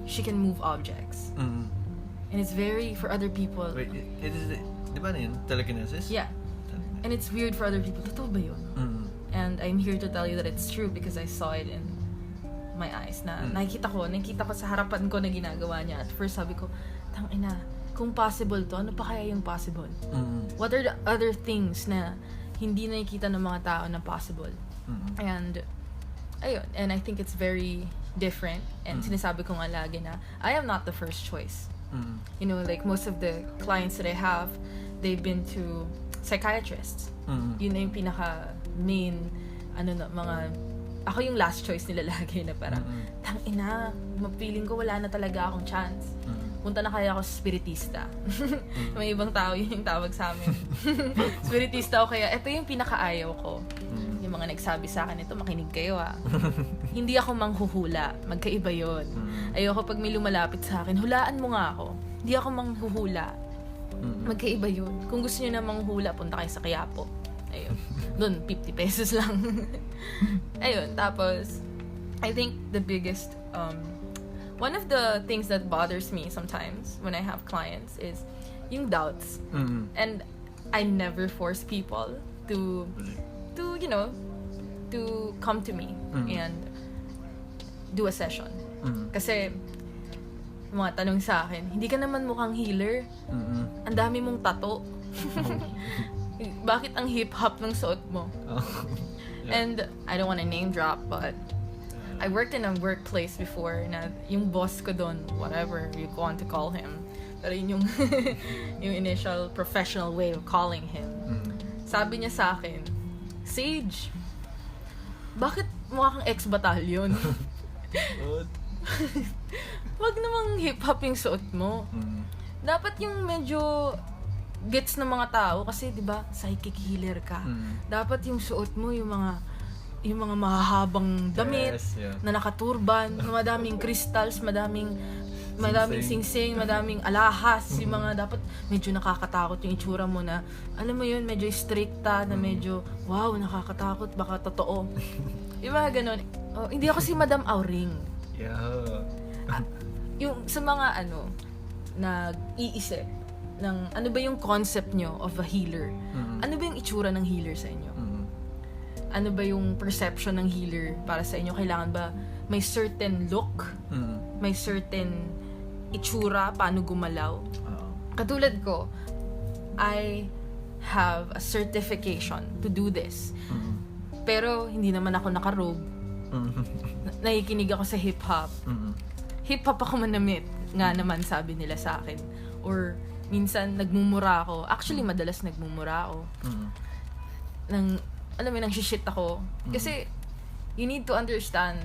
she can move objects. And it's very, for other people... Wait, it is, di ba yun? Telekinesis? Yeah. And it's weird for other people. Totoo ba yun? And I'm here to tell you that it's true because I saw it in my eyes. Na nakikita ko sa harapan ko na ginagawa niya. At first sabi ko, tangina, kung possible to, ano pa kaya yung possible? What are the other things na hindi nakikita ng mga tao na possible? And ayun, and I think it's very different. And sinasabi ko nga lagi na I am not the first choice. You know, like most of the clients that I have, they've been to psychiatrists. Yun na yung pinaka main ako yung last choice nila lagi na parang tangina, feeling ko wala na talaga akong chance. Punta na kaya ako sa spiritista. May ibang tao yun yung tawag sa amin. Spiritista ako, kaya ito yung pinakaayaw ko. Yung mga nagsabi sa akin, ito makinig kayo hindi ako manghuhula, magkaiba yun. Ayoko pag may lumalapit sa akin, hulaan mo nga ako. Hindi ako manghuhula, magkaiba yun. Kung gusto niyo na manghula, punta kayo sa Quiapo. Ayun, doon 50 pesos lang. Ayun, tapos I think the biggest one of the things that bothers me sometimes when I have clients is yung doubts. And I never force people to you know, to come to me and do a session. Kasi mga tanong sa akin, hindi ka naman mukhang healer. Ang dami mong tato. Bakit ang hip-hop ng suot mo? And I don't want to name drop, but I worked in a workplace before na yung boss ko doon, whatever you want to call him, pero yun yung yung initial professional way of calling him. Sabi niya sa akin, Sage, bakit mukha kang ex-batalyon? Wag namang hip-hop yung suot mo. Dapat yung medyo gets ng mga tao kasi 'di ba psychic healer ka. Dapat yung suot mo yung mga mahahabang damit, na nakaturban, madaming crystals, madaming singsing, madaming alahas, yung mga dapat medyo nakakatakot yung itsura mo na alam mo yun, medyo stricta na medyo wow, nakakatakot, baka totoo. Yung mga ganun. Hindi ako si Madam Auring. Yung sa mga nag-iisip ng ano ba yung concept nyo of a healer? Ano ba yung itsura ng healer sa inyo? Ano ba yung perception ng healer para sa inyo? Kailangan ba may certain look? May certain itsura? Paano gumalaw? Katulad ko, I have a certification to do this. Pero hindi naman ako nakarobe. Nakikinig ako sa hip-hop. Hip-hop ako manamit. Nga naman sabi nila sa akin. Or minsan nagmumura ako. Actually, madalas nagmumura ako. Alam mo, nang-shit ako. Kasi, you need to understand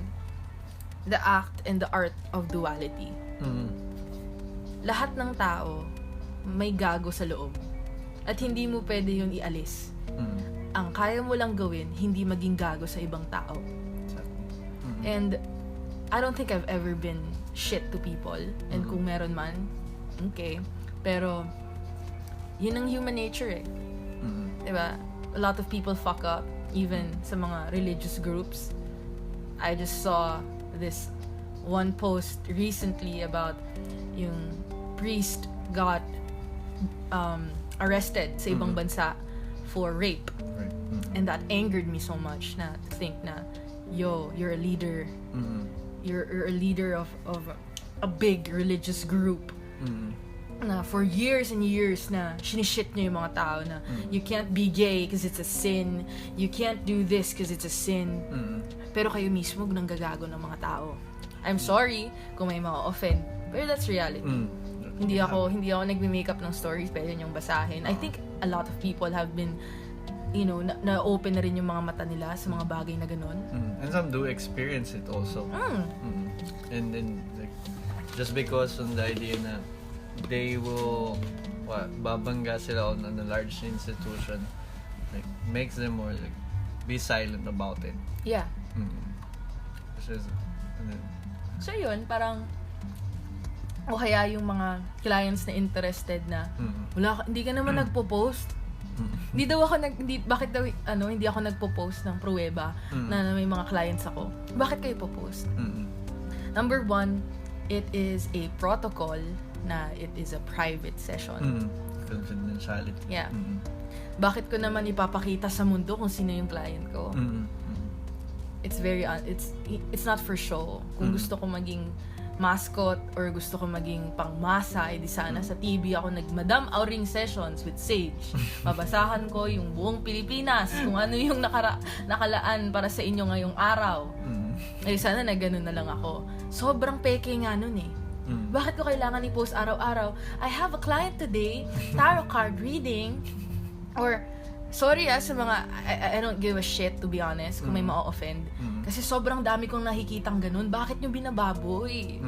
the act and the art of duality. Lahat ng tao may gago sa loob. At hindi mo pwede yun ialis. Ang kaya mo lang gawin, hindi maging gago sa ibang tao. And I don't think I've ever been shit to people. And kung meron man, okay. Pero, yun ang human nature eh. Diba? A lot of people fuck up, even sa mga religious groups. I just saw this one post recently about yung priest got arrested sa ibang bansa for rape. And that angered me so much na to think na, yo, you're a leader. You're a leader of a big religious group. Na for years and years na sinishit niyo yung mga tao na you can't be gay because it's a sin. You can't do this because it's a sin. Pero kayo mismo nanggagago ng mga tao. I'm sorry kung may mga offend, pero that's reality. Hindi ako nagme-makeup ng stories, pwede niyong basahin. I think a lot of people have been, you know, na-open na rin yung mga mata nila sa mga bagay na ganun. And some do experience it also. And then, like, just because on the idea na they will, babangga sila on a large institution, like, makes them more, like, be silent about it. Yeah. Which is, so yun, parang, o kaya yung mga clients na interested na, hindi ka naman nagpo-post. Hindi ako nagpo-post ng pruweba na may mga clients ako. Bakit kayo po-post? Number one, it is a protocol na it is a private session. Confidentiality. Yeah. Bakit ko naman ipapakita sa mundo kung sino yung client ko? It's it's not for show. Kung gusto ko maging mascot or gusto ko maging pangmasa, edi sana sa TV ako Madam Auring Sessions with Sage. Babasahan ko yung buong Pilipinas kung ano yung nakalaan para sa inyo ngayong araw. Edi sana na ganun na lang ako. Sobrang peke nga nun eh. Bakit ko kailangan i-post araw-araw? I have a client today, tarot card reading, or sorry sa mga, I don't give a shit to be honest kung may ma-offend. Kasi sobrang dami kong nakikitang ganun. Bakit nyo binababoy?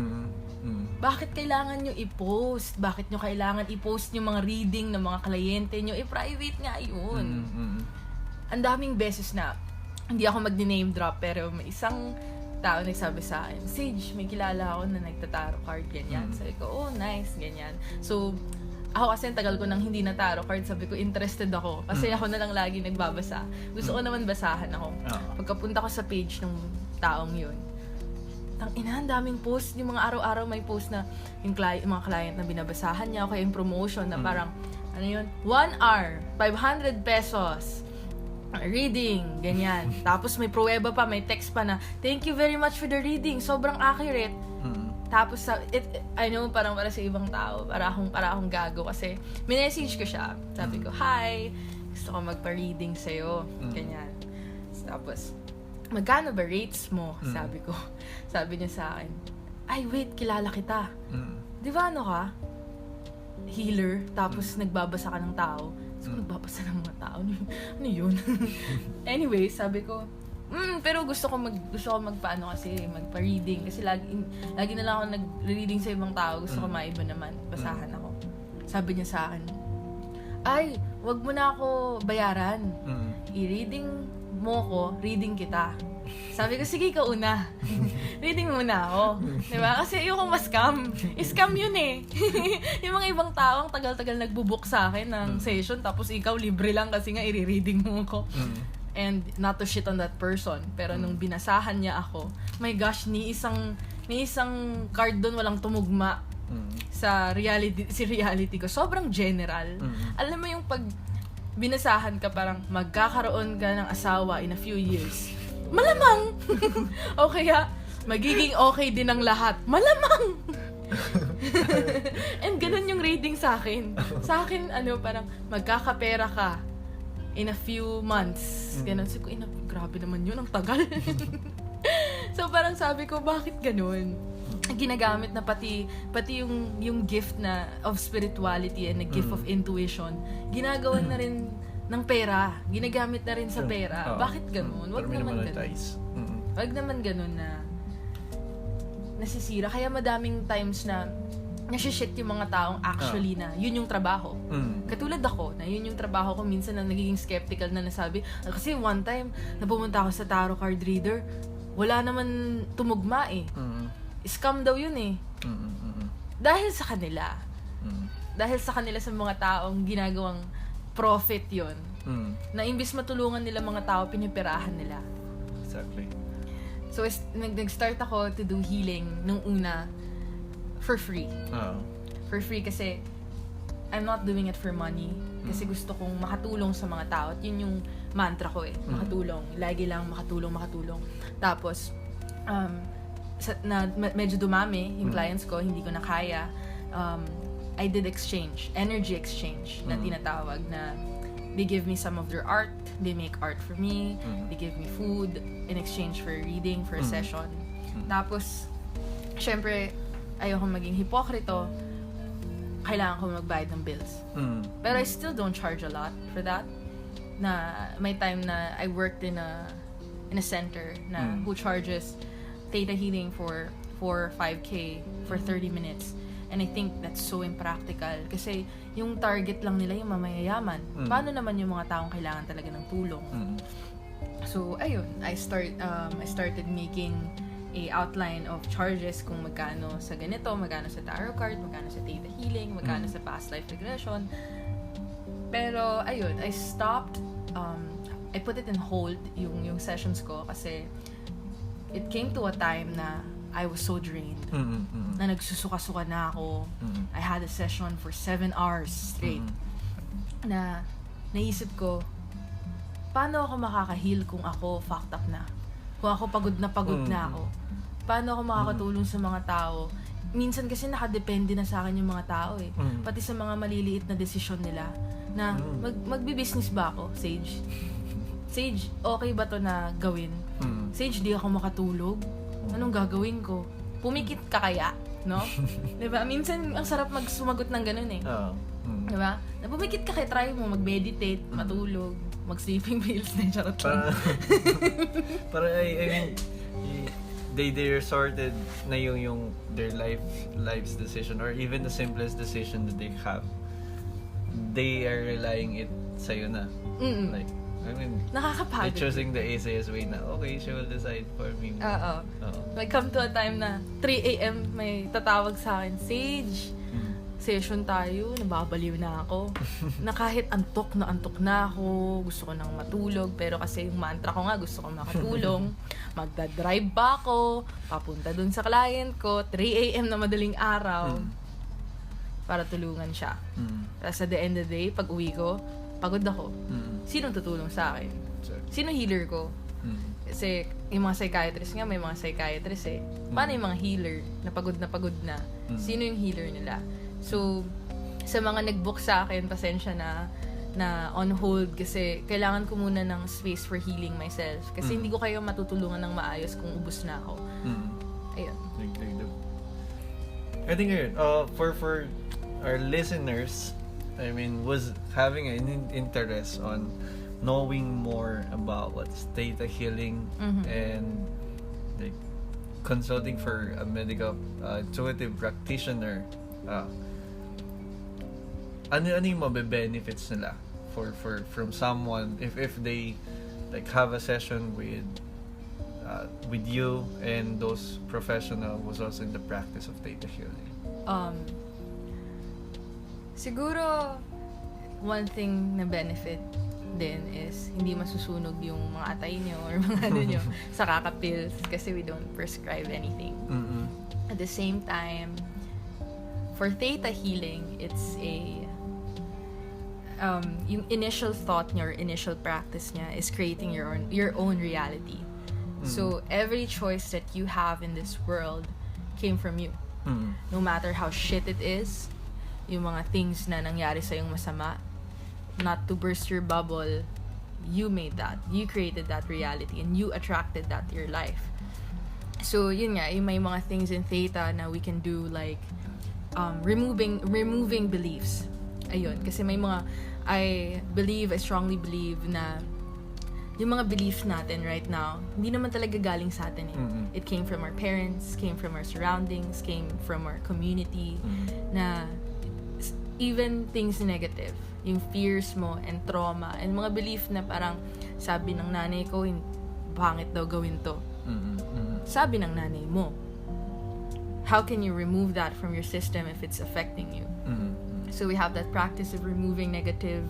Bakit kailangan nyo i-post? Bakit nyo kailangan i-post yung mga reading ng mga kliyente nyo? I-private nga yun. Ang daming beses na, hindi ako mag-name drop, pero may isang tao nagsabi sa akin, Sage, may kilala ako na nagtataro card, ganyan. Sabi ko, oh, nice, ganyan. So, ako kasi tagal ko nang hindi na tarot card, sabi ko, interested ako. Kasi ako na lang lagi nagbabasa. Gusto ko naman basahan ako. Pagkapunta ko sa page ng taong yun, ang daming post, yung mga araw-araw may post na yung mga client na binabasahan niya, o kaya yung promotion na parang, 1 hour, 500 pesos, reading, ganyan. Tapos may pruweba pa, may text pa na, thank you very much for the reading, sobrang accurate. Tapos, I know, parang para sa ibang tao, para akong gago kasi minessage ko siya. Sabi ko, hi, gusto ko magpa-reading sa'yo. Ganyan. Tapos, magkano ba rates mo? Sabi ko. Sabi niya sa akin, ay, wait, kilala kita. Di ba ano ka? Healer, tapos nagbabasa ka ng tao. So, nagbabasa ng mga tao. Ano yun? Anyway, sabi ko, pero gusto ko magpaano kasi, magpa-reading. Kasi lagi na lang ako nag-reading sa ibang tao. Gusto ko maiba naman. Basahan ako. Sabi niya sa akin, ay, wag mo na ako bayaran. I-reading mo ko, reading kita. Sabi ko, sige, ikaw una. Reading muna ako. Diba? Kasi ayoko ma-scam. I-scam yun eh. Yung mga ibang tao, ang tagal-tagal nagbubook sa akin ng session, tapos ikaw, libre lang kasi nga i-reading mo ko. And not to shit on that person, pero nung binasahan niya ako, my gosh, ni isang card doon walang tumugma sa reality ko. Sobrang general. Alam mo yung pag binasahan ka, parang magkakaroon ka ng asawa in a few years. Malamang! O kaya, magiging okay din ang lahat. Malamang! And ganun yung rating sa akin. Sa akin, parang magkakapera ka in a few months. Ganun. So, grabe naman yun. Ang tagal. So parang sabi ko, bakit ganun? Ginagamit na pati yung gift na of spirituality and the gift of intuition, ginagawan na rin ng pera. Ginagamit na rin sa pera. Bakit ganun? Wag naman ganun. Wag naman ganun na nasisira. Kaya madaming times na nasi-shit yung mga taong actually na yun yung trabaho. Katulad ako, na yun yung trabaho ko, minsan na nagiging skeptical na nasabi. Kasi one time, na pumunta ako sa tarot card reader, wala naman tumugma eh. Scam daw yun eh. Dahil sa kanila. Dahil sa kanila sa mga taong ginagawang profit yun. Na imbis matulungan nila mga tao, pinipirahan nila. Exactly. So, nag-start ako to do healing nung una for free. For free kasi I'm not doing it for money. Kasi gusto kong makatulong sa mga tao. At yun yung mantra ko eh. Makatulong. Lagi lang makatulong. Tapos, medyo dumami yung clients ko, hindi ko na kaya. I did energy exchange na tinatawag na they give me some of their art, they make art for me, they give me food in exchange for reading, for a session. Tapos, syempre, ayoko maging hipokrito, kailangan ko magbayad ng bills. Pero I still don't charge a lot for that. Na may time na I worked in a center na who charges Theta healing for 5K for 30 minutes. And I think that's so impractical kasi yung target lang nila yung mamayayaman. Paano naman yung mga taong kailangan talaga ng tulong? So, ayun, I started making a outline of charges kung magkano sa ganito, magkano sa tarot card, magkano sa Theta healing, magkano sa past life regression. Pero, ayun, I stopped, I put it in hold yung sessions ko kasi it came to a time na I was so drained. Na nagsusuka-suka na ako. I had a session for 7 hours straight. Na naisip ko, paano ako makaka-heal kung ako fucked up na? Kung ako pagod na ako? Paano ako makakatulong sa mga tao? Minsan kasi nakadepende na sa akin yung mga tao eh. Pati sa mga maliliit na desisyon nila. Na magbi-business ba ako, Sage? Sage, okay ba to na gawin? Sage, di ako makatulog? Anong gagawin ko? Pumikit ka kaya? No? Diba? Minsan, ang sarap sumagot ng ganun eh. Diba? Na pumikit ka kaya, try mo mag-meditate, matulog, mag-sleeping pills na charot lang. Para I mean, they resorted na yung their life's decision or even the simplest decision that they have. They are relying it sa'yo na. Like, I mean, nakakapagod. choosing the easiest way na, okay, she will decide for me. May come to a time na 3 a.m. may tatawag sa akin, Sage, session tayo, nababaliw na ako. Na kahit antok na ako, gusto ko nang matulog, pero kasi yung mantra ko nga, gusto ko makatulong. Magdadrive pa ako, papunta dun sa client ko, 3 a.m. na madaling araw, para tulungan siya. Tapos at the end of the day, pag uwi ko, pagod ako. Sinong tutulong sa akin? Sino healer ko? Kasi yung mga psychiatrist nga, may mga psychiatrist eh. Paano yung mga healer na pagod na? Sino yung healer nila? So, sa mga nag-book sa akin, pasensya na on hold kasi kailangan ko muna ng space for healing myself. Kasi hindi ko kayo matutulungan ng maayos kung ubos na ako. Ayun. I think for our listeners, I mean, was having an interest on knowing more about what's Theta healing and like consulting for a medical intuitive practitioner. Ano yung mabe-benefits nila from someone if they like have a session with you and those professional was also in the practice of Theta healing? Siguro, one thing na benefit din is hindi masusunog yung mga atay nyo or mga ano nyo sa kakapills kasi we don't prescribe anything. At the same time, for Theta healing, it's yung initial thought niya or initial practice niya is creating your own reality. So, every choice that you have in this world came from you. No matter how shit it is, yung mga things na nangyari sa yung masama, not to burst your bubble, you made that. You created that reality and you attracted that to your life. So yun nga, yung may mga things in Theta na we can do, like removing beliefs. Ayun, kasi may mga, I strongly believe na yung mga beliefs natin right now, hindi naman talaga galing sa atin eh. It came from our parents, came from our surroundings, came from our community, na even things negative, yung fears mo and trauma, and mga belief na parang sabi ng nanay ko, pangit daw gawin to. Sabi ng nanay mo. How can you remove that from your system if it's affecting you? So we have that practice of removing negative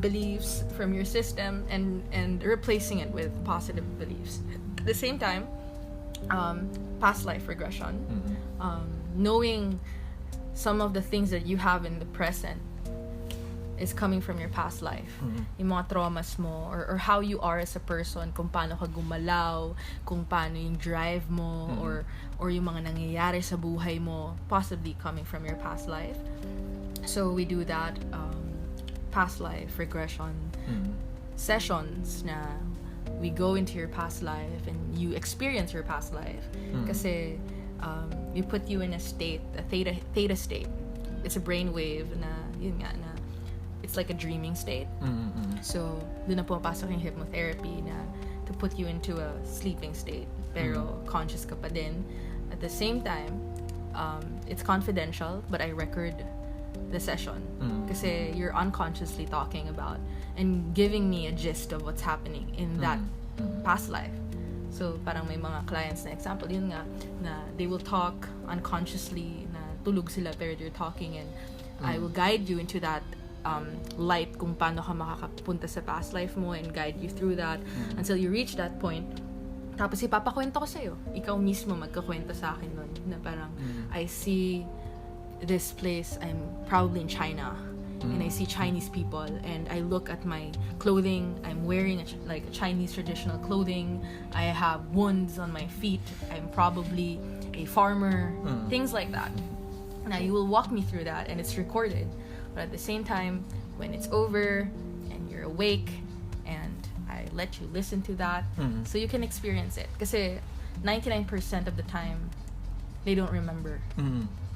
beliefs from your system and replacing it with positive beliefs. At the same time, past life regression, knowing some of the things that you have in the present is coming from your past life. Yung mga traumas mo, or how you are as a person, kung paano ka gumalaw, kung paano yung drive mo, or yung mga nangyayari sa buhay mo, possibly coming from your past life. So we do that past life regression sessions na we go into your past life and you experience your past life. Kasi we put you in a state, a theta state. It's a brainwave na, yun nga, na it's like a dreaming state. So, doon na pumapasok yung hypnotherapy na to put you into a sleeping state. Pero conscious ka pa din. At the same time, it's confidential, but I record the session. Kasi you're unconsciously talking about and giving me a gist of what's happening in that past life. So, parang may mga clients na example, yun nga, na they will talk unconsciously, na tulog sila pero they're talking, and I will guide you into that light kung paano ka makakapunta sa past life mo and guide you through that until you reach that point. Tapos ipapakwento ko sa'yo. Ikaw mismo magkakwento sa akin nun na parang I see this place, I'm probably in China, and I see Chinese people, and I look at my clothing, I'm wearing like Chinese traditional clothing, I have wounds on my feet, I'm probably a farmer, things like that. Now you will walk me through that, and it's recorded. But at the same time, when it's over and you're awake, and I let you listen to that, so you can experience it. Kasi 99% of the time, they don't remember.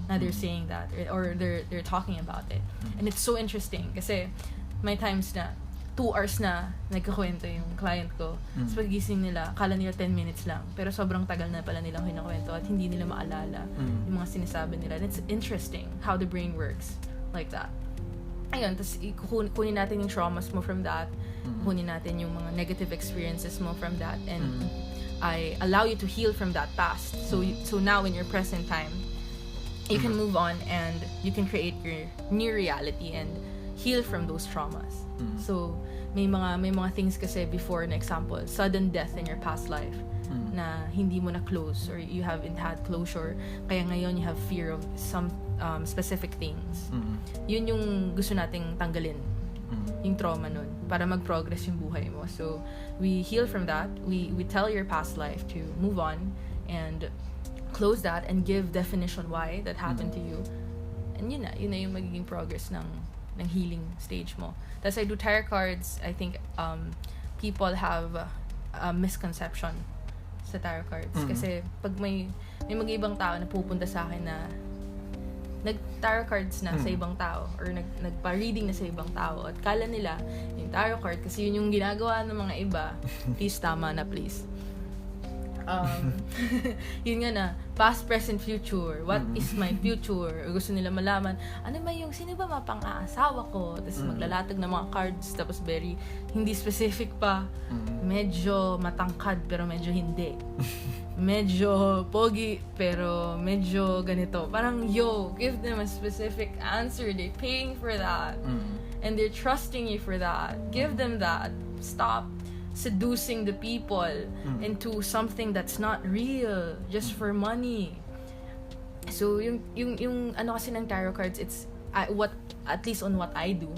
Now they're saying that, or they're talking about it, and it's so interesting. Kasi may times na 2 hours na nagkakwento yung client ko. Tapos pagising nila, kala nila 10 minutes lang, pero sobrang tagal na pala nilang kinakwento at hindi nila maalala yung mga sinasabi nila. And it's interesting how the brain works like that. Ayun, tapos kunin natin yung traumas mo from that, kunin natin yung mga negative experiences mo from that, and I allow you to heal from that past. So now in your present time, you can move on and you can create your new reality and heal from those traumas. So may mga things kasi before, na example, sudden death in your past life na hindi mo na close, or you haven't had closure, kaya ngayon you have fear of some specific things. Yun yung gusto nating tanggalin, yung trauma nun, para mag-progress yung buhay mo. So we heal from that, we tell your past life to move on and close that and give definition why that happened to you, and yun na yung magiging progress ng healing stage mo. Tapos I do tarot cards. I think people have a misconception sa tarot cards, kasi pag may mga ibang tao na pupunta sa akin na nag-tarot cards na sa ibang tao, or nagpa-reading na sa ibang tao, at kala nila yung tarot card kasi yun yung ginagawa ng mga iba. Please, tama na please. Yun nga na, past, present, future. What is my future? Gusto nila malaman, ano ba yung, sino ba mapang-aasawa ko? Tapos maglalatag ng mga cards, tapos very, hindi specific pa. Medyo matangkad, pero medyo hindi. Medyo pogi, pero medyo ganito. Parang, give them a specific answer. They're paying for that. And they're trusting you for that. Give them that. Stop seducing the people into something that's not real just for money. So yung ano kasi ng tarot cards, it's what, at least on what I do,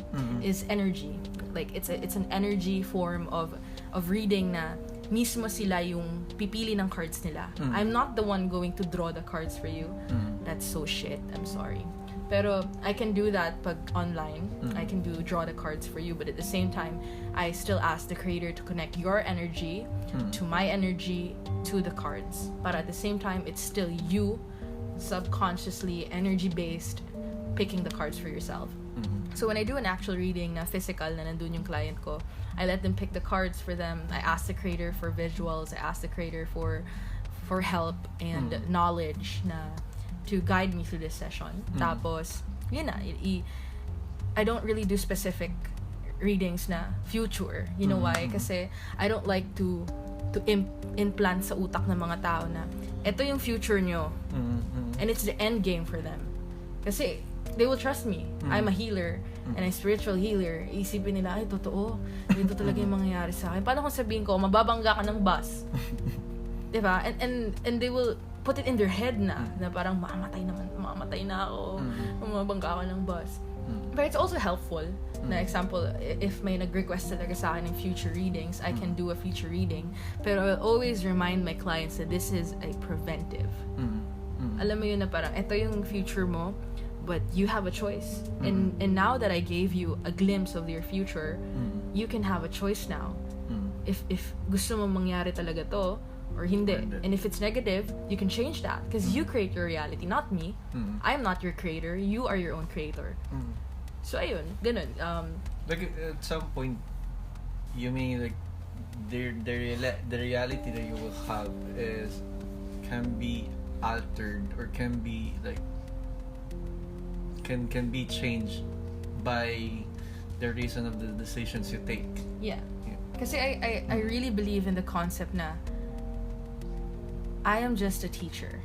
is energy. Like it's an energy form of reading na mismo sila yung pipili ng cards nila. I'm not the one going to draw the cards for you. That's so shit. I'm sorry. Pero I can do that pag online. I can draw the cards for you, but at the same time, I still ask the creator to connect your energy to my energy to the cards. But at the same time, it's still you subconsciously energy-based picking the cards for yourself. So when I do an actual reading na physical na nandun yung client ko, I let them pick the cards for them. I ask the creator for visuals. I ask the creator for help and knowledge na to guide me through this session. Tapos, yun na. I don't really do specific readings na future. You know why? Kasi I don't like to implant sa utak ng mga tao na ito yung future nyo. And it's the end game for them. Kasi they will trust me. I'm a healer and a spiritual healer. Isipin nila, ay, totoo. Ito talaga yung mangyayari sa akin. Paano kung sabihin ko, mababangga ka ng bus? Diba? And they will put it in their head na parang mamamatay na ako. Mababangga ako ng bus. But it's also helpful. Na example, if may nag-request talaga sa akin ng future readings, I can do a future reading. Pero I always remind my clients that this is a preventive. Alam mo yun na parang, ito yung future mo, but you have a choice. And now that I gave you a glimpse of your future, you can have a choice now. If gusto mo mangyari talaga to, or hindi. And if it's negative, you can change that. Because you create your reality, not me. I'm not your creator. You are your own creator. So ayun, ganun. Like at some point, you mean like the reality that you will have can be altered or can be like can be changed by the reason of the decisions you take. Yeah. Kasi I really believe in the concept na I am just a teacher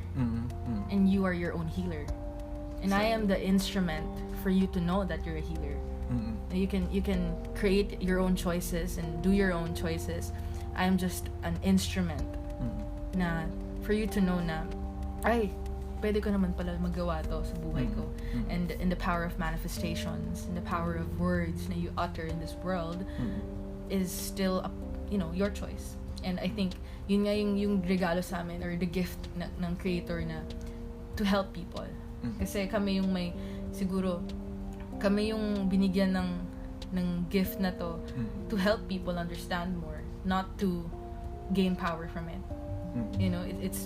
and you are your own healer. And I am the instrument for you to know that you're a healer. You can create your own choices and do your own choices. I am just an instrument na for you to know na ay, pwede ko naman pala magawa to sa buhay ko. And in the power of manifestations, in the power of words na you utter in this world is still your choice. And I think yun nga yung regalo sa amin or the gift ng creator na to help people. Kasi kami yung kami yung binigyan ng gift na to to help people understand more, not to gain power from it.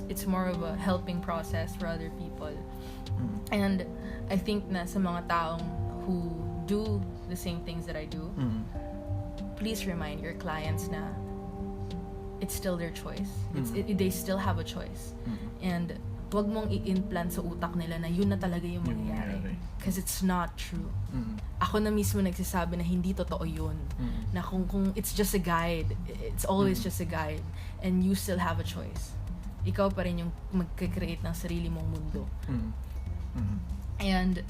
It's more of a helping process for other people. And I think na sa mga taong who do the same things that I do, please remind your clients na it's still their choice. They still have a choice. And wag mong i-implant sa utak nila na yun na talaga yung mangyayari. Because it's not true. Ako na mismo nagsasabi na hindi totoo yun. Na kung it's just a guide, it's always just a guide. And you still have a choice. Ikaw pa rin yung magkakreate ng sarili mong mundo. And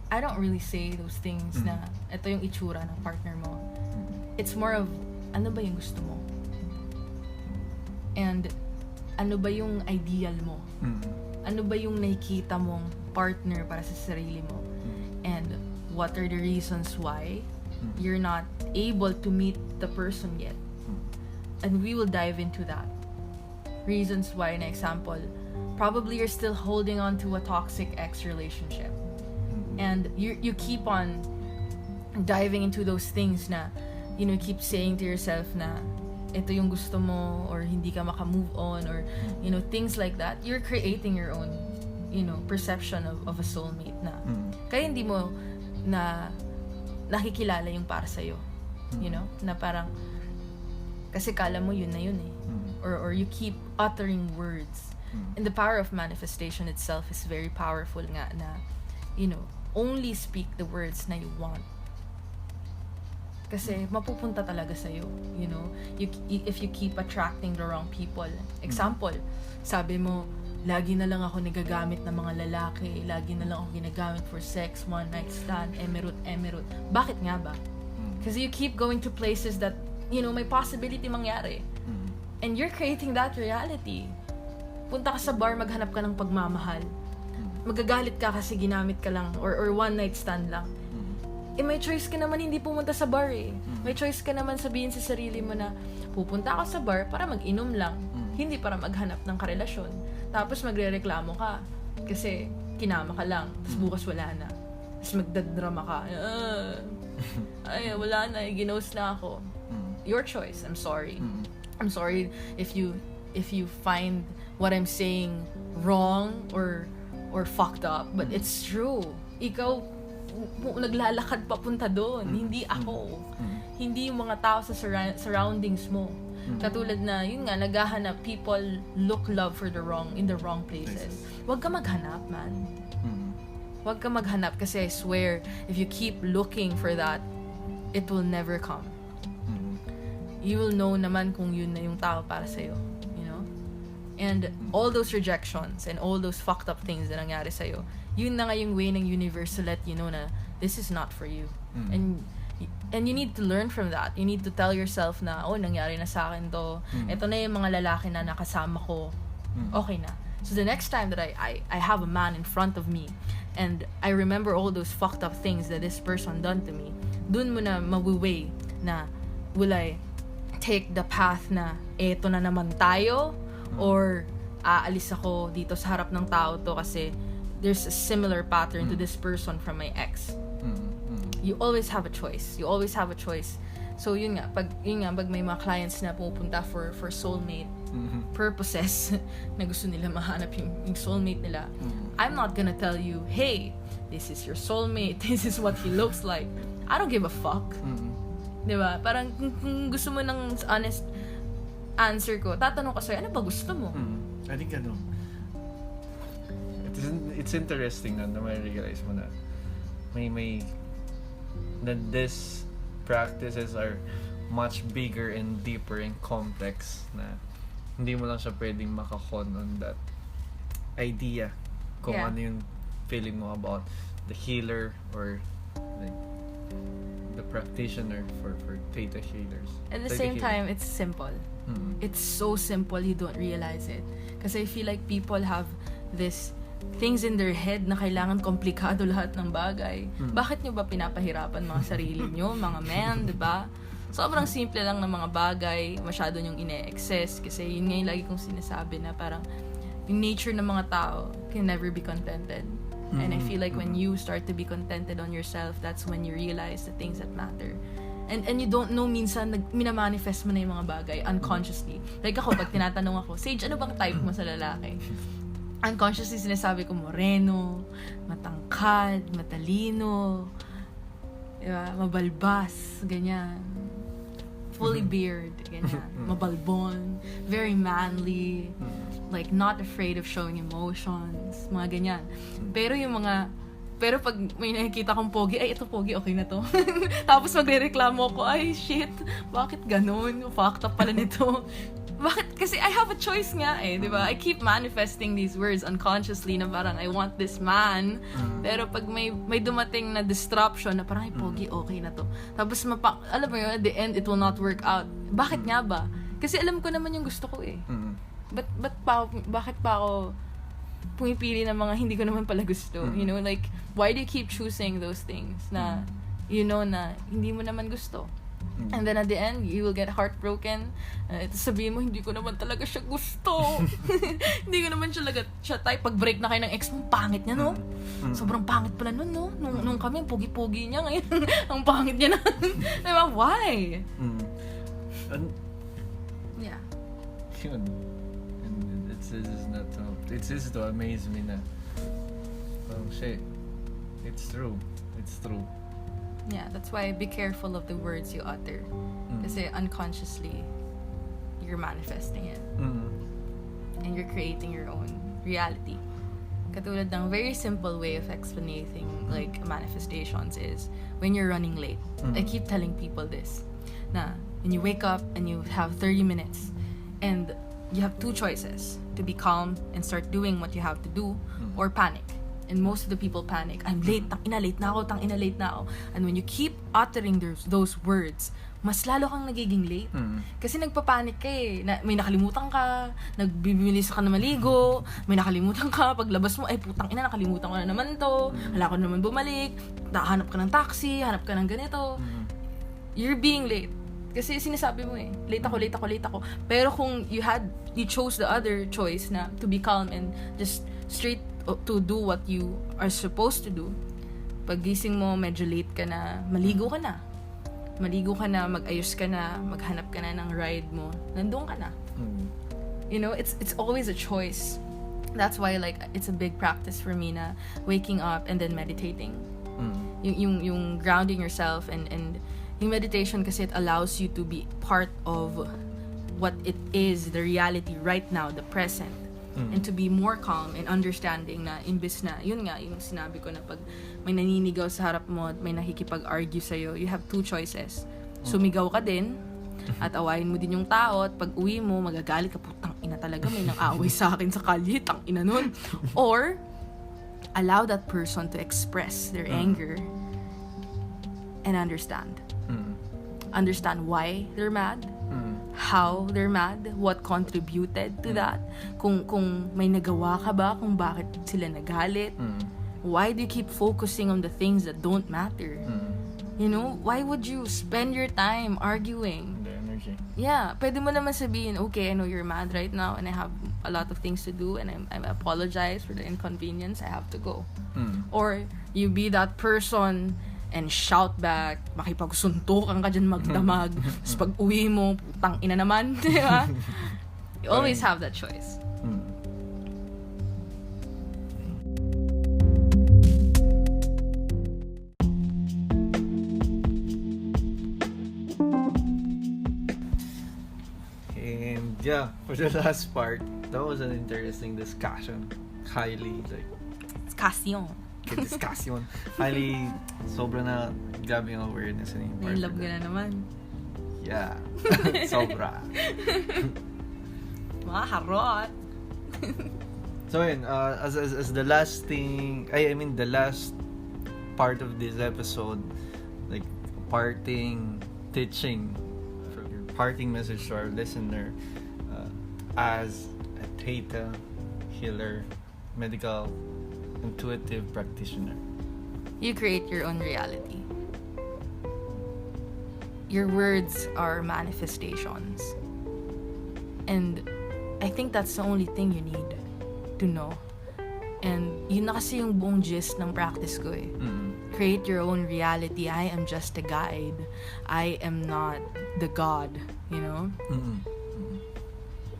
I don't really say those things na ito yung itsura ng partner mo. It's more of, ano ba yung gusto mo? And ano ba yung ideal mo? Ano ba yung nakikita mong partner para sa sarili mo? And what are the reasons why you're not able to meet the person yet? And we will dive into that. Reasons why, an example, probably you're still holding on to a toxic ex relationship. And you keep on diving into those things na, keep saying to yourself na, ito yung gusto mo, or hindi ka maka-move on, or things like that. You're creating your own perception of a soulmate na kaya hindi mo na nakikilala yung para sa'yo, na parang kasi kala mo yun na yun eh, or you keep uttering words. And the power of manifestation itself is very powerful nga na only speak the words na you want. Kasi mapupunta talaga sa'yo, if you keep attracting the wrong people. Example, sabi mo, lagi na lang ako nagagamit ng mga lalaki, lagi na lang ako ginagamit for sex, one night stand, emerald. Bakit nga ba? Kasi you keep going to places that, may possibility mangyari. And you're creating that reality. Punta ka sa bar, maghanap ka ng pagmamahal. Magagalit ka kasi ginamit ka lang, or one night stand lang. May choice ka naman hindi pumunta sa bar eh. May choice ka naman sabihin sa sarili mo na pupunta ako sa bar para mag-inom lang, hindi para maghanap ng karelasyon. Tapos magrereklamo ka kasi kinama ka lang, tapos bukas wala na. Tapos magdadrama ka. Ay, wala na, ginost na ako. Your choice. I'm sorry. I'm sorry if you find what I'm saying wrong or fucked up, but it's true. Ikaw naglalakad papunta doon, hindi ako. Hindi yung mga tao sa surroundings mo. Katulad na, yun nga, naghahanap, people look love in the wrong places. Huwag ka maghanap, man. Huwag ka maghanap kasi I swear, if you keep looking for that, it will never come. You will know naman kung yun na yung tao para sa'yo. You know? And all those rejections and all those fucked up things na nangyari sa'yo, yun na nga yung way ng universe to let you know na this is not for you. And you need to learn from that. You need to tell yourself na, nangyari na sa akin to. Ito na yung mga lalaki na nakasama ko. Okay na. So the next time that I have a man in front of me and I remember all those fucked up things that this person done to me, dun mo na mawiweigh na will I take the path na eto na naman tayo or aalis ako dito sa harap ng tao to kasi there's a similar pattern to this person from my ex. You always have a choice. You always have a choice. So yun nga, pag may mga clients na pupunta for soulmate purposes na gusto nila mahanap yung soulmate nila, I'm not gonna tell you, hey, this is your soulmate, this is what he looks like. I don't give a fuck. Diba? Parang kung gusto mo ng honest answer ko, tatanong ko sa'yo, ano ba gusto mo? I think it's interesting na ma-realize mo na may that these practices are much bigger and deeper and complex na hindi mo lang siya pwedeng makakon on that idea kung ano yung feeling mo about the healer or like the practitioner for Theta healers. At the same time, it's simple. It's so simple you don't realize it. Kasi I feel like people have this things in their head na kailangan komplikado lahat ng bagay. Bakit nyo ba pinapahirapan mga sarili nyo, mga men, diba? Sobrang simple lang ng mga bagay, masyado nyong ine-excess kasi yun nga yung lagi kong sinasabi na parang yung nature ng mga tao can never be contented. And I feel like when you start to be contented on yourself, that's when you realize the things that matter. And you don't know, minsan minamanifest mo na yung mga bagay unconsciously. Like ako, pag tinatanong ako, Sage, ano bang type mo sa lalaki? Unconsciously sinasabi ko, moreno, matangkad, matalino, diba? Mabalbas, ganyan. Fully beard, ganyan. Mabalbon, very manly, like not afraid of showing emotions, mga ganyan. Pero pag may nakikita kong pogi, ay ito pogi, okay na to. Tapos magrereklamo ko, ay shit, bakit ganun? Fucked up pala nito. Bakit? Kasi I have a choice nga di ba? I keep manifesting these words unconsciously na parang I want this man. Pero pag may dumating na disruption na parang ay pogi, okay na to. Tapos alam mo yun, at the end, it will not work out. Bakit nga ba? Kasi alam ko naman yung gusto ko bakit pa ako pumipili ng mga hindi ko naman pala gusto? You know, like, why do you keep choosing those things na, you know, na hindi mo naman gusto? And then at the end, you will get heartbroken. Sabihin mo, hindi ko naman talaga siya gusto. Hindi ko naman siya type. Pag break na kayo ng ex mo, pangit niya, no? Sobrang pangit pala nun, no? Nung kami, pogi-pogi niya ngayon. Ang pangit niya na. Diba? Why? Yeah. Yun. And it is to amaze me na, oh shit, it's true. Yeah, that's why be careful of the words you utter. Kasi unconsciously, you're manifesting it. And you're creating your own reality. Katulad ng very simple way of explaining like manifestations is when you're running late. I keep telling people this. Na when you wake up and you have 30 minutes and you have two choices, to be calm and start doing what you have to do or panic. And most of the people panic. I'm late, late na ako. And when you keep uttering those words, mas lalo kang nagiging late. Kasi nagpapanik ka may nakalimutan ka, nagbibilis ka na maligo, may nakalimutan ka, paglabas mo, ay putang ina, nakalimutan ko na naman to, wala ko naman bumalik, hanap ka ng taxi, hanap ka ng ganito. You're being late. Kasi sinasabi mo late ako. Pero kung you chose the other choice na to be calm and just straight to do what you are supposed to do. Paggising mo, medyo late ka na, maligo ka na, mag-ayos ka na, maghanap ka na ng ride mo, nandun ka na. You know, it's always a choice. That's why, like, it's a big practice for me na waking up and then meditating. Yung grounding yourself and yung meditation kasi it allows you to be part of what it is, the reality right now, the present. And to be more calm and understanding na imbis na, yun nga, yung sinabi ko na pag may naninigaw sa harap mo at may nakikipag-argue sa'yo, you have two choices. Sumigaw ka din at awayin mo din yung tao at pag uwi mo, magagalit ka, putang ina talaga, may nang-away sa akin sa kalye, tang ina nun. Or, allow that person to express their anger and understand. Understand why they're mad, how they're mad, what contributed to that, kung may nagawa ka ba, kung bakit sila nagalit, why do you keep focusing on the things that don't matter? You know, why would you spend your time arguing? The energy. Yeah, pwede mo naman sabihin, okay, I know you're mad right now and I have a lot of things to do and I apologize for the inconvenience, I have to go. Or you be that person and shout back, makipagsuntukan ka dyan magdamag, tapos pag uwi mo, putang ina naman, di ba? You always have that choice. And yeah, for the last part, that was an interesting discussion. Highly, like, discussion. Highly, sobra na, grabe yung awareness na yung part. Nailove ka na naman. Yeah. Sobra. Mga harot. So yun, as the last thing, I mean the last part of this episode, like parting teaching, for your parting message to our listener, as a Theta healer, medical intuitive practitioner. You create your own reality. Your words are manifestations. And I think that's the only thing you need to know. And yun na kasi yung buong gist ng practice ko eh. Create your own reality. I am just a guide. I am not the God, you know?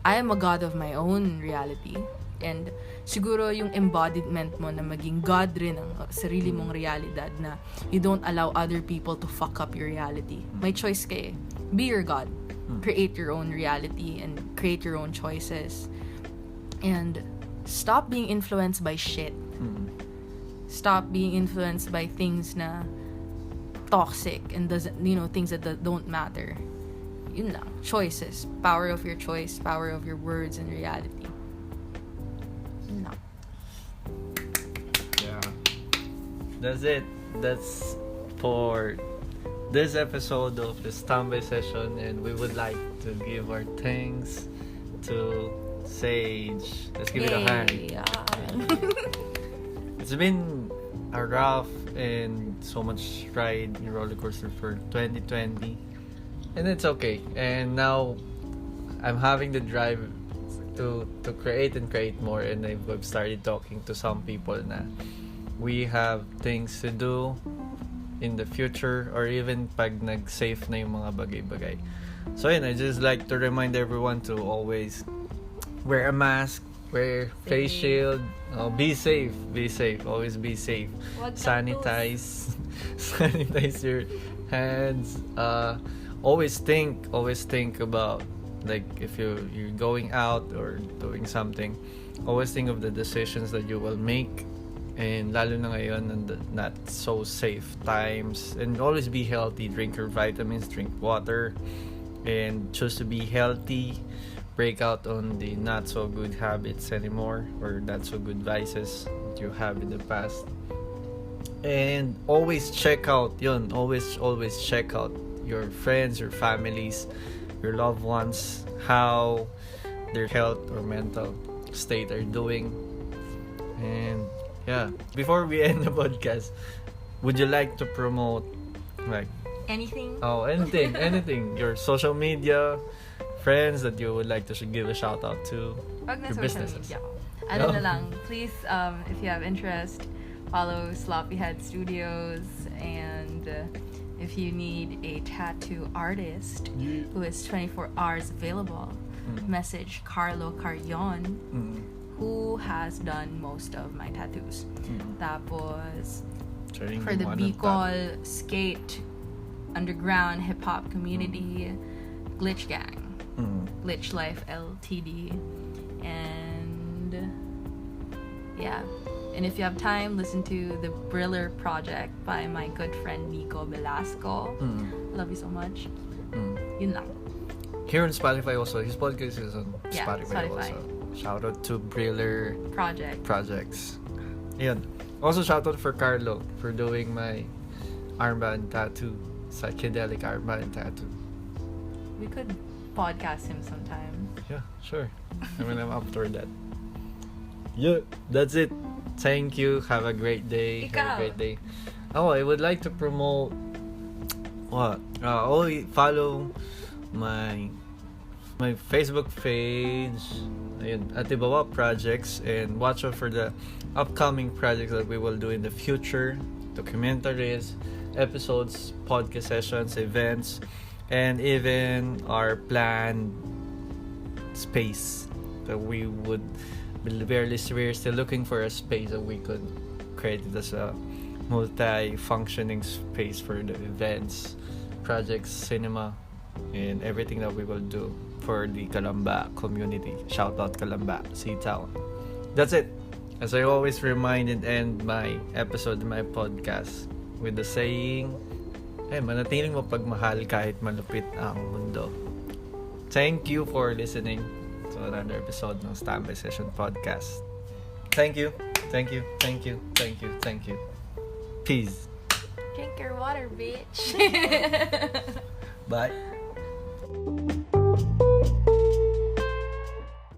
I am a God of my own reality. And siguro yung embodiment mo na maging God rin ang sarili mong realidad na you don't allow other people to fuck up your reality. May choice ka eh. Be your God. Create your own reality and create your own choices. And stop being influenced by shit. Stop being influenced by things na toxic and doesn't, you know, things that don't matter. Yun lang. Choices. Power of your choice, power of your words and reality. Yun lang. Yeah. That's it. That's for this episode of the Istambay session, and we would like to give our thanks to Sage. Let's give it a hand. It's been a rough and so much ride roller coaster for 2020, and it's okay. And now I'm having the drive to create and create more, and I've started talking to some people na we have things to do in the future, or even pag nag-safe na yung mga bagay-bagay. So yun, I just like to remind everyone to always wear a mask, wear face shield, be safe, always be safe. Sanitize your hands. Always think about, like, if you're going out or doing something, always think of the decisions that you will make. And lalo na ngayon, not so safe times. And always be healthy. Drink your vitamins, drink water, and choose to be healthy. Break out on the not so good habits anymore, or not so good vices that you have in the past. And always check out, always check out your friends, your families, your loved ones, how their health or mental state are doing. And yeah, before we end the podcast, would you like to promote, like, Anything? Oh, anything. Your social media, friends that you would like to give a shout out to, Pag na your social businesses. media ko. Ano na lang, please, if you have interest, follow Sloppyhead Studios, and if you need a tattoo artist who is 24 hours available, message Carlo Carrion, who has done most of my tattoos. Tapos, for the Bicol skate underground hip hop community, Glitch Gang, Glitch Life Ltd, and yeah. And if you have time, listen to the Briller Project by my good friend Nico Velasco. Love you so much. Yun lang. Here on Spotify also. His podcast is on Spotify also. Shout out to Briller Projects. Yun. Also shout out for Carlo for doing my armband tattoo. Psychedelic armband tattoo. We could podcast him sometime. Yeah, sure. I mean, I'm up for that. Yeah, that's it. Thank you. Have a great day. Have a great day. Oh, I would like to promote what? Follow my Facebook page, ayun, Atibawa Projects, and watch out for the upcoming projects that we will do in the future, documentaries, episodes, podcast sessions, events, and even our planned space that we're still looking for a space that we could create it as a multi-functioning space for the events, projects, cinema, and everything that we will do for the Calamba community. Shout out Calamba, Sea-Town. That's it. As I always remind and end my episode, my podcast with the saying, manatiling mo pagmahal kahit malupit ang mundo. Thank you for listening to another episode ng Istambay Session Podcast. Thank you. Peace. Drink your water, bitch. Bye.